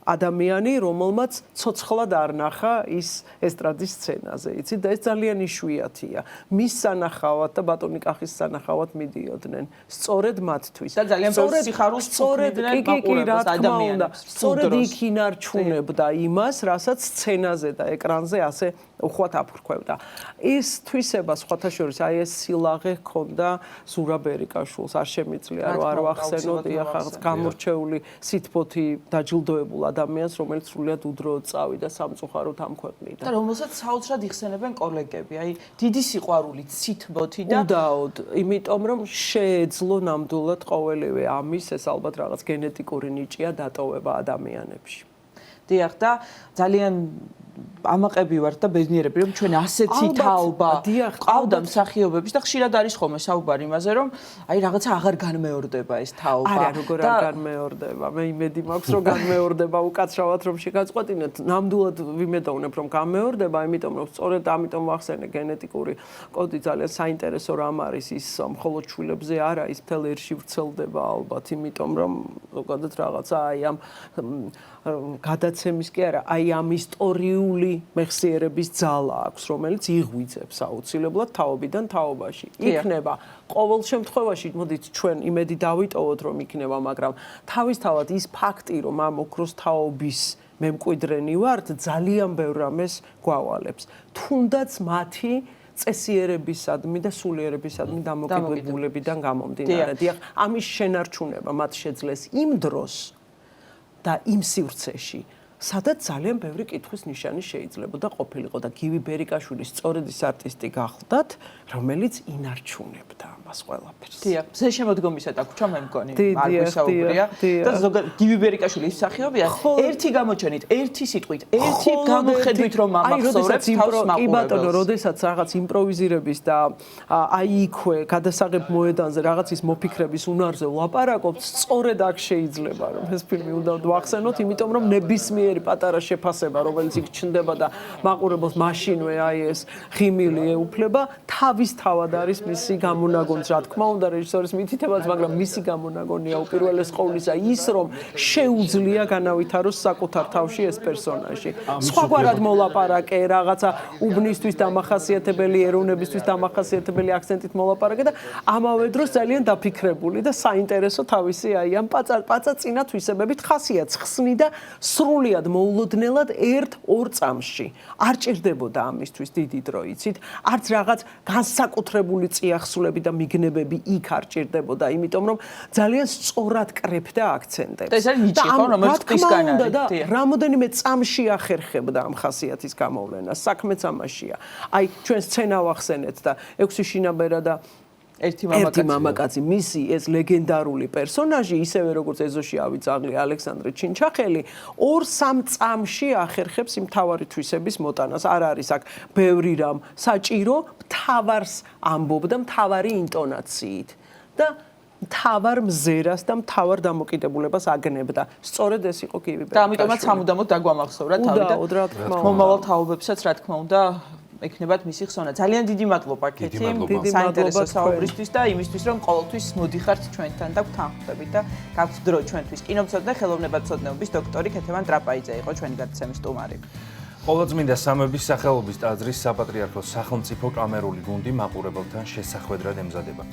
ადამიანი, რომელმაც ცოცხლად არ ნახა ის ესტრადის სცენაზე, იცით და ეს ძალიან იშვიათია. მის სანახავად და ბატონი კახის სანახავად მიდიოდნენ. სწორედ მათთვის. და ძალიან ბევრ სიხარულს ფუქნიდნენ მაყურებელს ადამიანებს. სწორედ იქ ინარჩუნებდა იმას, რასაც სცენაზე და ეკრანზე ასე უხვად აფრქვევდა. ეს თვისება სხვათა შორის აი ეს სილაღე ჰქონდა ზურაბ ერიკაშვილს, არ შემიძლია რომ არ ვახსენოთ ახაც გამორჩეული სითბოთი დაჯილდოებულ ადამიანს, რომელიც სრულიად უდროოდ წავიდა სამწუხაროდ ამ ქვეყნიდან. და რომელსაც საოცრად იხსენებენ კოლეგები, აი დიდი სიყვარულით, სითბოთი და უდაოდ, იმიტომ რომ შეეძლო ნამდვილად ყოველივე ამის, ეს ალბათ რაღაც გენეტიკური ნიჭია დატოვება ადამიანებში. დიახ და ძალიან ამაყები ვართ და ბედნიერები რომ ჩვენ ასეთი თაობა ყავდა მსახიობების და ხშირად არის ხოლმე საუბარი იმაზე რომ აი რაღაცა აღარ განმეორდება ეს თაობა. არა, როგორ არ განმეორდება. მე იმედი მაქვს რომ განმეორდება უკაცრავად რომ შეგაწყვეტინოთ. ნამდვილად ვიმედოვნებ რომ განმეორდება, იმიტომ რომ სწორედ ამიტომ ვახსენე გენეტიკური კოდი ძალიან საინტერესო რამ არის ის მხოლოდ შვილებზე არა, ის მთელ ერში ვრცელდება ალბათ, იმიტომ რომ ზოგადად რაღაცა აი ამ გადაცემის კი არა, აი ამ ისტორიული მეხსიერების ძალა აქვს, რომელიც იღვიძებს აუცილებლად თაობიდან თაობაში. იქნება ყოველ შემთხვევაში, მოდით ჩვენ იმედი დავიტოვოთ, რომ იქნება, მაგრამ თავისთავად ის ფაქტი, რომ ამ ოქროს თაობის მემკვიდრენი ვართ, ძალიან ბევრ რამეს გვავალებს. თუნდაც მათი წესიერებისადმი და სულიერებისადმი დამოკიდებულებიდან გამომდინარე. დიახ, ამის შენარჩუნება მათ შეძლეს იმ დროს და იმ სივრცეში, სადაც ძალიან ბევრი კითხვის ნიშანი შეიძლებოდა ყოფილიყო და გივი ბერიკაშვილი სწორედ ის არტისტი გახლდათ, რომელიც ინარჩუნებდა ამას ყველაფერს. დიახ, ზე შემოდგომისა და ქუჩა მე მგონი არ გვისაუბრია და ზოგადად გივი ბერიკაშვილი ის მსახიობია, ერთი გამოჩენით, ერთი სიტყვით, ერთი გამოხედვით რომ ამახსოვრებს თავს მაყურებელს. კი ბატონო, როდესაც რაღაც იმპროვიზირების და აი იქვე გადასაღებ მოედანზე რაღაც ის მოფიქრების უნარზე ვლაპარაკობთ, სწორედ აქ შეიძლება რომ ეს ფილმი უნდა ვახსენოთ, იმიტომ რომ ნებისმიერი პატარა შეფასება, რომელიც იქ ჩნდება და მაყურებელს მაშინვე აი ეს ღიმილი ეუფლება, თავისთავად არის მისი გამონაგონს, რა თქმა უნდა, რეჟისორის მითითებაც, მაგრამ მისი გამონაგონია უპირველეს ყოვლისა ის, რომ შეუძლია განავითაროს საკუთარ თავში ეს პერსონაჟი. სხვაგვარად მოლაპარაკე, რაღაცა უბნისთვის დამახასიათებელი, ეროვნებისთვის დამახასიათებელი აქცენტით მოლაპარაკე და ამავე დროს ძალიან დაფიქრებული და საინტერესო თავისი აი ამ პაწაწინა თვისებებით ხასიათს ხსნი და სრულიად მოულოდნელად 1-2 წამში. არ ჭირდებოდა ამისთვის დიდი დრო, იცით? არც რაღაც განსაკუთრებული წიაღსულები და მიგნებები იქ არ ჭირდებოდა, იმიტომ რომ ძალიან სწორად კრებდა აქცენტებს. და ეს არის ნიჭი, ხო, რომელიც ტვისგან არის. და რამოდენიმე წამში ახერხებდა ამ ხასიათის გამოვლენას. საქმეც ამაშია. აი, ჩვენ სცენა ვახსენეთ და 6 შინაბერა და ერთი მამაკაცი, მისი ეს ლეგენდარული პერსონაჟი, ისევე როგორც ეზოში ავიწაღლი ალექსანდრე ჩინჩახელი, 2-3 წამში ახერხებს იმ თავარი თვისების მოტანას. არ არის აქ ბევრი რამ საჭირო, მთავარს ამბობდა მთავარი ინტონაციით და მთავარ მზერას და მთავარ დამოკიდებულებას აგნებდა. სწორედ ეს იყო გივი ბერიკაშვილი. და ამიტომაც სამუდამოდ დაგვამახსოვრა თავი და მომავალ თაობებსაც რა თქმა უნდა ექნებათ მისი ხსოვნა. ძალიან დიდი მადლობა კეთი, საინტერესო საუბრისთვის და იმისთვის რომ ყოველთვის მოდიხართ ჩვენთან და გთანხმდებით და გაქვთ დრო ჩვენთვის. კინომცოდნე ხელოვნებათმცოდნეობის დოქტორი ქეთევან ტრაპაიძე იყო ჩვენი გადაცემის სტუმარი. ყოვლადწმინდა სამების სახელობის ტაძრის საპატრიარქოს სახელმწიფო კამერული გუნდი მაყურებელთან შესახვედრად ემზადება.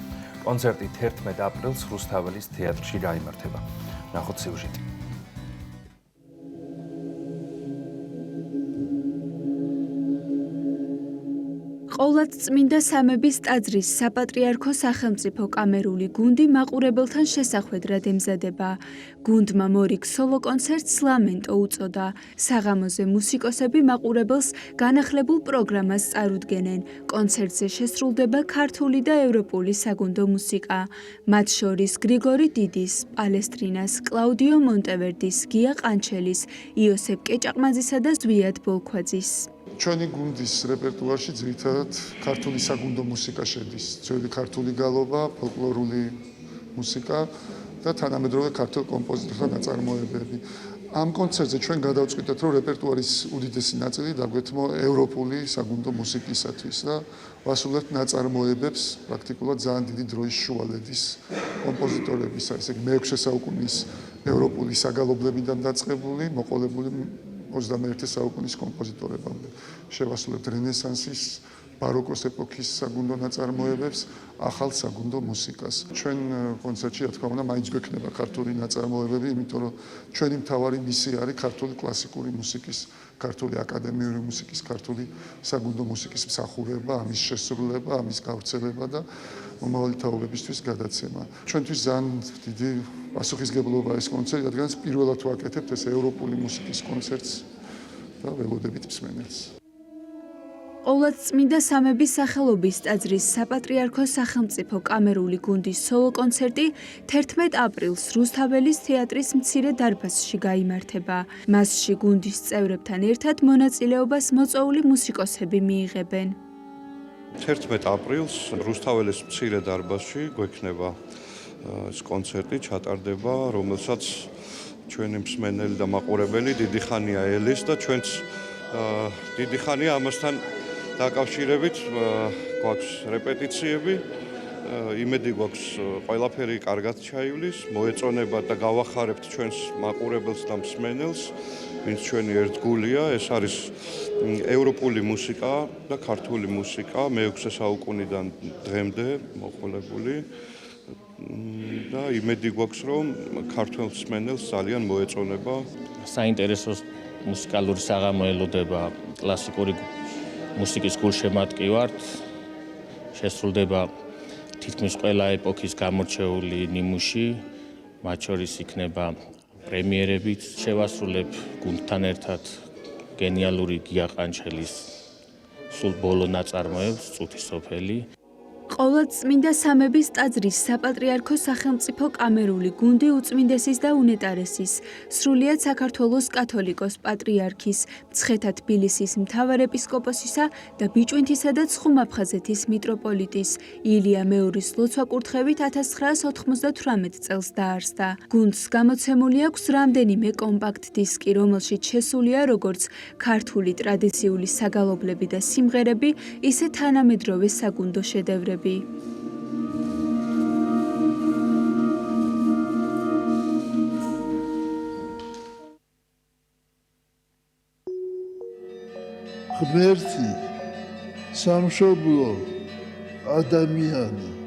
კონცერტი 11 აპრილს რუსთაველის თეატრში გაიმართება. ნახოთ სიუჟეტი. ყოვლადწმინდა სამების ტაძრის საპატრიარქოს სახელმწიფო კამერული გუნდი მაყურებელთან შესახვედრად ემზადება. გუნდმა მორიგ სოლო კონცერტს ლამენტო უწოდა. საღამოზე მუსიკოსები მაყურებელს განახლებულ პროგრამას წარუდგენენ. კონცერტზე შესრულდება ქართული და ევროპული საგუნდო მუსიკა. მათ შორის გრიგორი დიდის, პალესტრინას, კლაუდიო მონტევერდის, გია ყანჩელის, იოსებ კეჭაყმაძისა და ზვიად ბოლქვაძის. ჩვენი გუნდის რეპერტუარში ძირითადად ქართული საგუნდო მუსიკა შედის. ძველი ქართული გალობა, ფოლკლორული მუსიკა და თანამედროვე ქართულ კომპოზიტორთა ნაწარმოებები. ამ კონცერტზე ჩვენ გადავწყვიტეთ, რომ რეპერტუარის უდიდესი ნაწილი დაგვეთმო ევროპული საგუნდო მუსიკისათვის და ვასრულებთ ნაწარმოებებს პრაქტიკულად ძალიან დიდი დროის შუალედის კომპოზიტორებისა, ესე იგი მე-6 საუკუნის ევროპული საგალობლებიდან დაწყებული, მოყოლებული 21 საუკუნის კომპოზიტორებამდე. შევასრულებთ რენესანსის, ბაროკოს ეპოქის საგუნდო ნაწარმოებებს, ახალ საგუნდო მუსიკას. ჩვენ კონცერტში, რა თქმა უნდა, მაინც გვექნება ქართული ნაწარმოებები, იმიტომ რომ ჩვენი მთავარი მისია არის ქართული კლასიკური მუსიკის, ქართული აკადემიური მუსიკის, ქართული საგუნდო მუსიკის მსახურება, ამის შესრულება, ამის გავრცელება და მომავალი თაობებისთვის გადაცემა. ჩვენთვის ძალიან დიდი პასუხისგებლობა ეს კონცერტი, რადგანაც პირველად ვაკეთებთ ეს ევროპული მუსიკის კონცერტს და ველოდებით მსმენელს. ყოვლად წმინდა სამების სახელობის ტაძრის საპატრიარქოს სახელმწიფო კამერული გუნდის სოლო კონცერტი 11 ապრილს რუსთაველის თეატრის მცირე დარბაზში გაიმართება. მასში გუნდის წევრებთან ერთად მონაწილეობას მოწვეული მუსიკოსები მიიღებენ. 11 აპრილს რუსთაველის მცირე დარბაზში გვექნება ეს კონცერტი ჩატარდება, რომელსაც ჩვენი მსმენელი და მაყურებელი დიდი ხანია ელის და ჩვენც დიდი ხანია ამასთან დაკავშირებით გვაქვს რეპეტიციები, იმედი გვაქვს ყველაფერი კარგად ჩაივლის, მოეწონება და გავახარებთ ჩვენს მაყურებელს და მსმენელს, ვინც ჩვენი ერთგულია, ეს არის ევროპული მუსიკა და ქართული მუსიკა მე-6 საუკუნიდან დღემდე მოყოლებული და იმედი გვაქვს, რომ ქართულ მსმენელს ძალიან მოეწონება. საინტერესო მუსიკალური საღამო ელოდება კლასიკური მუსიკის გულშემატკივართ, შესრულდება თითქმის ყველა ეპოქის გამორჩეული ნიმუში, მათ შორის იქნება პრემიერებით, შევასრულებ გუნდთან ერთად გენიალური გია ყანჩელის სულ ბოლო ნაწარმოებს „წუთის სოფელი“. ყოვლად წმინდა სამების ტაძრის საპატრიარქოს სახელმწიფო კამერული გუნდი უწმინდესის და უნეტარესის, სრულიად საქართველოს კათოლიკოს პატრიარქის, მცხეთა თბილისის მთავარეპისკოპოსისა და ბიჭვინთისა და ცხუმაფხაზეთის მიტროპოლიტის ილია მეურის ლოცვა-კურთხევით 1998 წელს დაარსდა. გუნდს გამოცემული აქვს რამდენიმე კომპაქტ დისკი, რომელშიც შესულია როგორც ქართული ტრადიციული საგალობლები და სიმღერები, ისე თანამედროვე საგუნდო შედევრები. ღმერთი, სამშობლო, ადამიანი.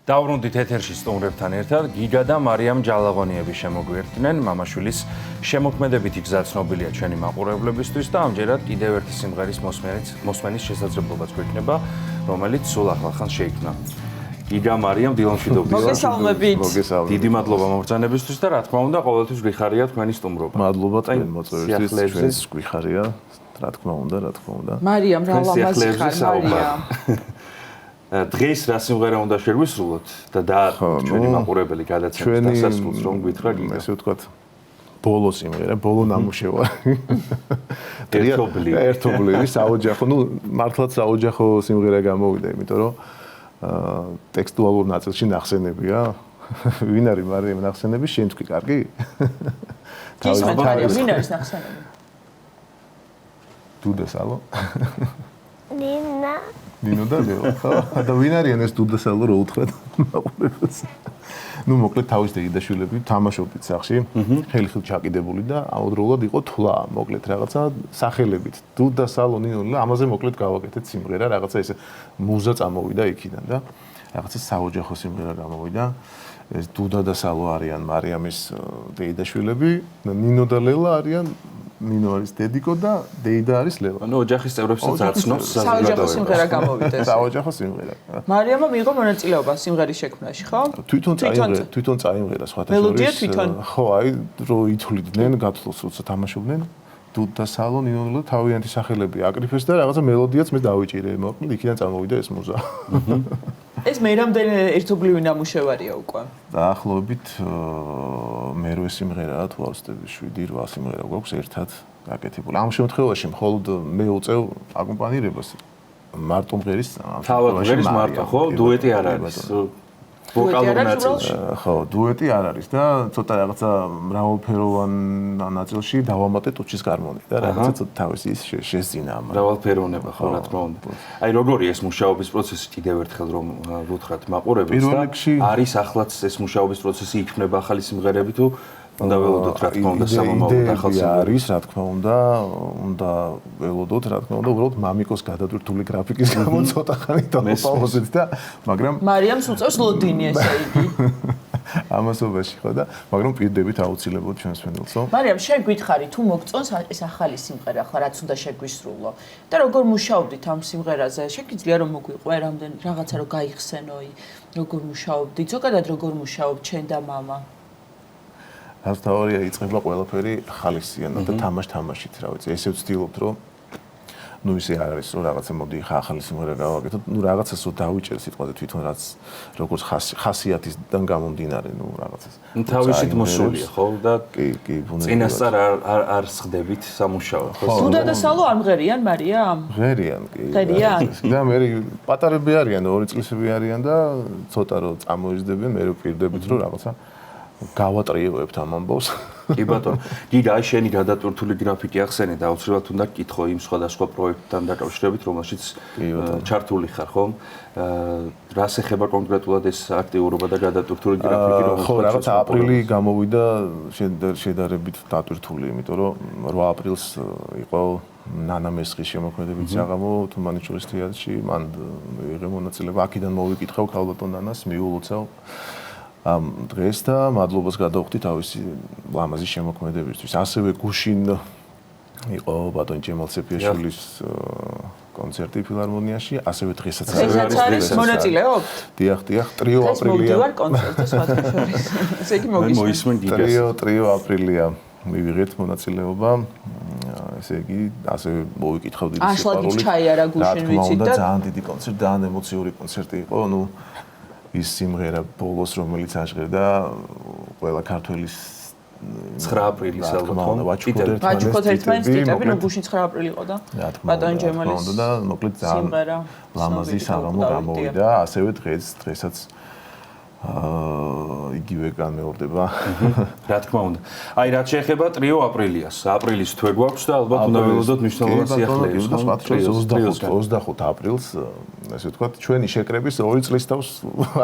დავრუნდით ეთერში სტუმრებთან ერთად გიგა და მარიამ ჯალაღონიები შემოგვიერთდნენ მამაშვილის შემოქმედებითი გზა ცნობილია ჩვენი მაყურებლებისთვის და ამჯერად კიდევ ერთი სიმღერის მოსმენის შესაძლებლობაც გვექნება, რომელიც სულ ახლახან შეიქმნა. გიგა მარიამ დილომშვიდობთ. მოგესალმებით. დიდი მადლობა მობრძანებისთვის და რა თქმა უნდა ყოველთვის გვიხარია თქვენი სტუმრობა. მადლობა თქვენ მოწვევისთვის, ჩვენს გვიხარია, რა თქმა უნდა. მარიამ რა ლამაზი ხარ, მარიამ. დღეს რა სიმღერა უნდა შეგვისრულოთ და ჩვენი მაყურებელი გადაცემის დასასრულს რომ გითხრა გიგა. ესე ვთქვათ, ბოლო სიმღერა, ბოლო ნამუშევარი. ერთობლივი საოჯახო, მართლაც საოჯახო სიმღერა გამოვიდა, იმიტომ რომ ტექსტუალურ ნაწილში ნახსენებია. ვინ არის მარიამ ნახსენები? შენ თქვი, კარგი? გისმენთ მარიამ, ვინ არის ნახსენები? დუდა სალო. ლინა ნინო და ლეო, ხო? და ვინ არიან ეს დუდა სალო რო უთხრათ მაყურებელს? მოკლედ თავის დედაშვილები თამაშობდით სახში, ხელი-ხილ ჩაკიდებული და ამავდროულად იყო თვლა, მოკლედ რაღაცა სახელებით. დუდა სალო, ნინო და ამაზე მოკლედ გავაკეთეთ სიმღერა, რაღაცა ესე მუზა წამოვიდა იქიდან და რაღაცა საოჯახო სიმღერა გამოვიდა. ეს დუდა და სალო არიან მარიამის დედაშვილები, ნინო და ლელა არიან ნინო არის დედიკო და დეიდა არის ლელა. ანუ ოჯახის წევრებსაც აცნობს საოჯახო სიმღერა გამოვიდა. საოჯახო სიმღერა. მარიამმა მიიღო მონაწილეობა სიმღერის შექმნაში, ხო? თვითონ წაიმღერა სხვათა შორის. მელოდია თვითონ. ხო, აი რო ითვლიდნენ, გათვლას როცა თამაშობდნენ, დუდა სალო, ნინო და თავიანთი სახელები აკრიფეს და რაღაცა მელოდიაც მე დავიჭირე, მოკლედ იქიდან წამოვიდა ეს მუზა. ეს მე რამდენი ერთობლივი ნამუშევარია უკვე. დაახლოებით მერვე სიმღერაა თუ არ ვცდები 7-8 სიმღერა გვაქვს ერთად გაკეთებული. ამ შემთხვევაში მხოლოდ მე უწევ აკომპანირებას მარტო მღერის თავად მღერის მარტო, ხო? დუეტი არ არის. ვოკალურ ნაწილში. ხო, დუეტი არ არის და ცოტა რაღაცა მრავალფეროვან ნაწილში დავამატე ტუჩის გარმონი და რაღაცა ცოტა თავისი ის შეზინა ამან. მრავალფეროვნება, ხო, რა თქმა უნდა. აი როგორი ეს მუშაობის პროცესი კიდევ ერთხელ რომ ვუთხრათ მაყურებელს და არის ახლაც ეს მუშაობის პროცესი იქმნება ახალი სიმღერები თუ უნდა ველოდოთ რა თქმა უნდა სამომავლოდ ახალ სიმღერებს. არის რა თქმა უნდა ველოდოთ რა თქმა უნდა უბრალოდ მამიკოს გადატვირთული გრაფიკის გამო ცოტა ხანი დავაპაუზეთ და მაგრამ მარიამს უწევს ლოდინი ესე იგი. ამასობაში ხო და მაგრამ პირდებით აუცილებლად ჩვენს ფენილსო. მარიამ შენ გითხარი თუ მოგწონს ეს ახალი სიმღერა ხო რაც უნდა შეგვისრულო და როგორ მუშაობდით ამ სიმღერაზე? შეგიძლია რომ მოგვიყვე რამდენი რაღაცა რომ გაიხსენოი როგორ მუშაობდით? ზოგადად როგორ მუშაობ ჩვენ და მამა? თავარია იწყება ყველაფერი ხალისიანად და თამაშით რა ვიცი ესე ვცდილობთ რომ ნუ ისე არ არის რომ რაღაცა მოდი ხა ახალი სიმღერა გავაკეთოთ ნუ რაღაცას რო დავიჭერ სიტყვაზე თვითონ რაც როგორც ხასიათისგან გამომდინარე ნუ რაღაცას თავისით მოსულია ხო და კი წინასწარ არ სხდებით სამუშაოდ ხო დუდა და სალო არ მღერიან მარიამ მღერიან კი და მე პატარები არიან 2 წლისები არიან და ცოტა რო წამოიზრდებიან მე პირდებით რომ რაღაცა გავატრიევებთ ამ ამბავს. კი ბატონო. გიგა აი შენი გადატვირთული გრაფიკი ახსენე და აუცილებლად უნდა გკითხო იმ სხვადასხვა პროექტთან დაკავშირებით, რომელშიც ჩართული ხარ, ხო? რას ეხება კონკრეტულად ეს აქტიურობა და გადატვირთული გრაფიკი, რომელსაც ხო, რაღაც აპრილი გამოვიდა შედარებით დატვირთული, იმიტომ რომ 8 აპრილს იყო ნანა მესხის შემოქმედებით საღამო თუმანიშვილის თეატრში, მან მიიღო მონაწილეობა, აქედან მოვიკითხავ ქალბატონ ნანას, მიულოცავ ამ დღეს და მადლობას გადავხდი თავისი ლამაზი შემოქმედებისთვის. ასევე გუშინ იყო ბატონ ჯემალ სეფიაშვილის კონცერტი ფილარმონიაში, ასევე დღესაც არის მონაწილეობთ? დიახ, ტრიო აპრილია. მოვიდივარ კონცერტზე სხვადასხვა. ესე იგი მოგისმენ გიგას. ტრიო აპრილია მივიღეთ მონაწილეობა. ესე იგი, ასევე მოვიკითხავ დიდი სიყვარული. აშლაგის ჩაიარა გუშინ ვიცით და ძალიან დიდი კონცერტი, ძალიან ემოციური კონცერტი იყო, ნუ ის სიმღერა ბოლოს რომელიც აჟღერდა ყველა ქართველის 9 აპრილის ალბათ ვაჩუქოთ ერთმანეთს ტიტები ნუ გუშინ 9 აპრილი იყო და ბატონ ჯემალის და მოკლედ ძალიან ლამაზი საღამო გამოვიდა ასევე დღესაც იგივე განმეორდება. რა თქმა უნდა. აი რაც შეეხება ტრიო აპრილიას. აპრილის თვე გვაქვს და ალბათ უნდა ველოდოთ მნიშვნელოვან სიახლეებს. 25 აპრილს ესე ვთქვათ ჩვენი შეკრების 2 წლის თავს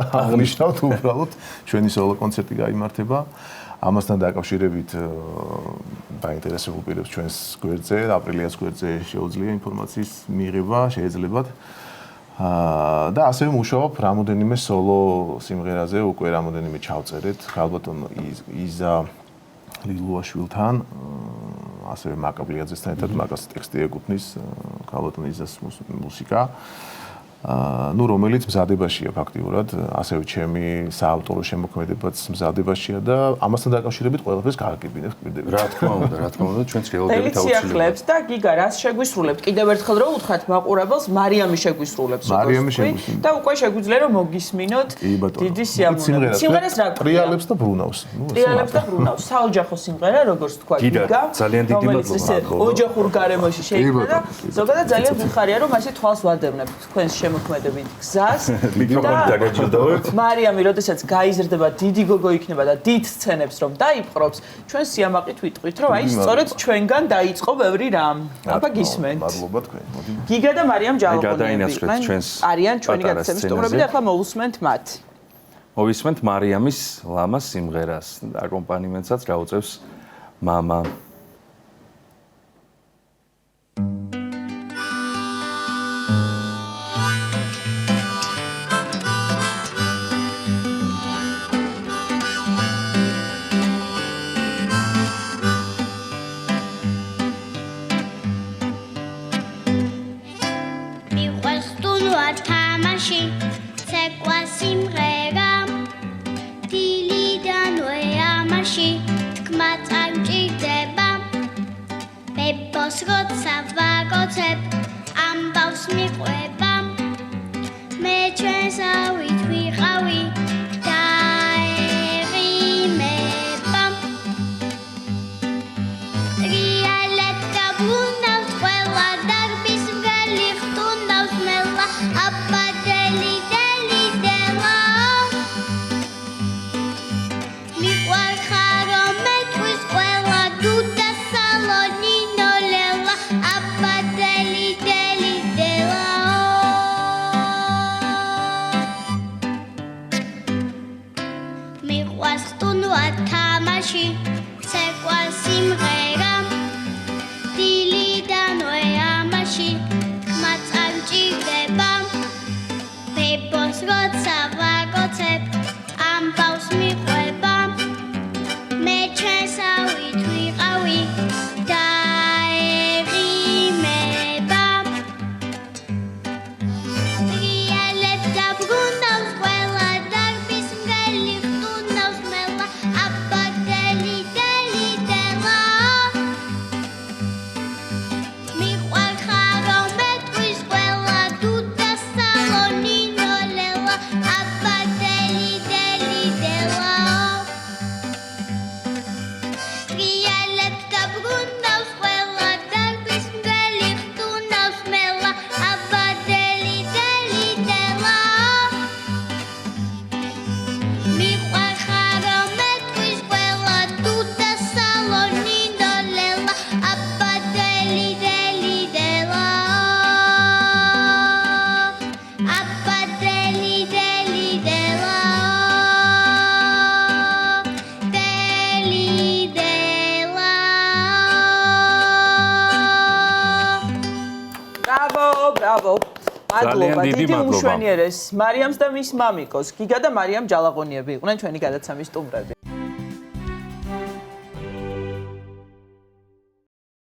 აღნიშნავთ უბრალოდ ჩვენი სოლო კონცერტი გაიმართება. ამასთან დაკავშირებით დაინტერესებულ პირებს ჩვენს გვერდზე აპრილიას გვერდზე შეუძლია ინფორმაციის მიღება, შეიძლებათ და ასევე მუშაობ რამოდენიმე სოლო სიმღერაზე, უკვე რამოდენიმე ჩავწერეთ, ალბათ იზა ლილუაშვილთან, ასევე მაკაბლიაძესთან ერთად მაგას ტექსტი ეკუთვნის, ალბათ იზას მუსიკა. ნუ რომელიც მზადებაშია ფაქტიურად, ასევე ჩემი საავტორო შემოქმედებაც მზადებაშია და ამასთან დაკავშირებით ყველაფერს გააკეთებინებ პირდაპირ. რა თქმა უნდა, ჩვენს რეალობებით აუცილებლად. და გიგა, რას შეგვისრულებთ? კიდევ ერთხელ რო უთხრათ მაყურებელს, მარიამი შეგვისრულებს, მარიამი შეგვისრულებს. და უკვე შეგვიძლია რომ მოგისმინოთ დიდი სიამოვნებით. სიმღერას რა ქვია? ტრიალებს და ბრუნავს. ტრიალებს და ბრუნავს. საოჯახო სიმღერა, როგორც თქვა გიგა. ძალიან დიდი მადლობა. ოჯახურ გარემოში შეიქმნა და ზოგადად ძალიან ვიხარია რომ ასე თვალს ვადევნებთ თქვენს შემოქმედებით გზას. მიკროფონი დაგაჭირდავთ. მარიამი, როდესაც გაიზრდება, დიდი გოგო იქნება და დიდ სცენებს რომ დაიპყრობს, ჩვენ სიამაყით ვიტყვით, რომ აი სწორედ ჩვენგან დაიწყო ბევრი რამ. აბა გისმენთ. მადლობა თქვენ. გიგა და მარიამ ჯალაღონიები გადაინაცვლეთ ჩვენს არიან ჩვენი გადაცემის სტუმრები და ახლა მოვუსმენთ მათ. მოვისმენთ მარიამის ლამას სიმღერას, აკომპანიმენტსაც გაუწევს მამა. ძალიან დიდი მადლობა. მშვენიერეს მარიამს და მის მამიკოს, გიგა და მარიამ ჯალაღონიები იყვნენ ჩვენი გადაცემის სტუმრები.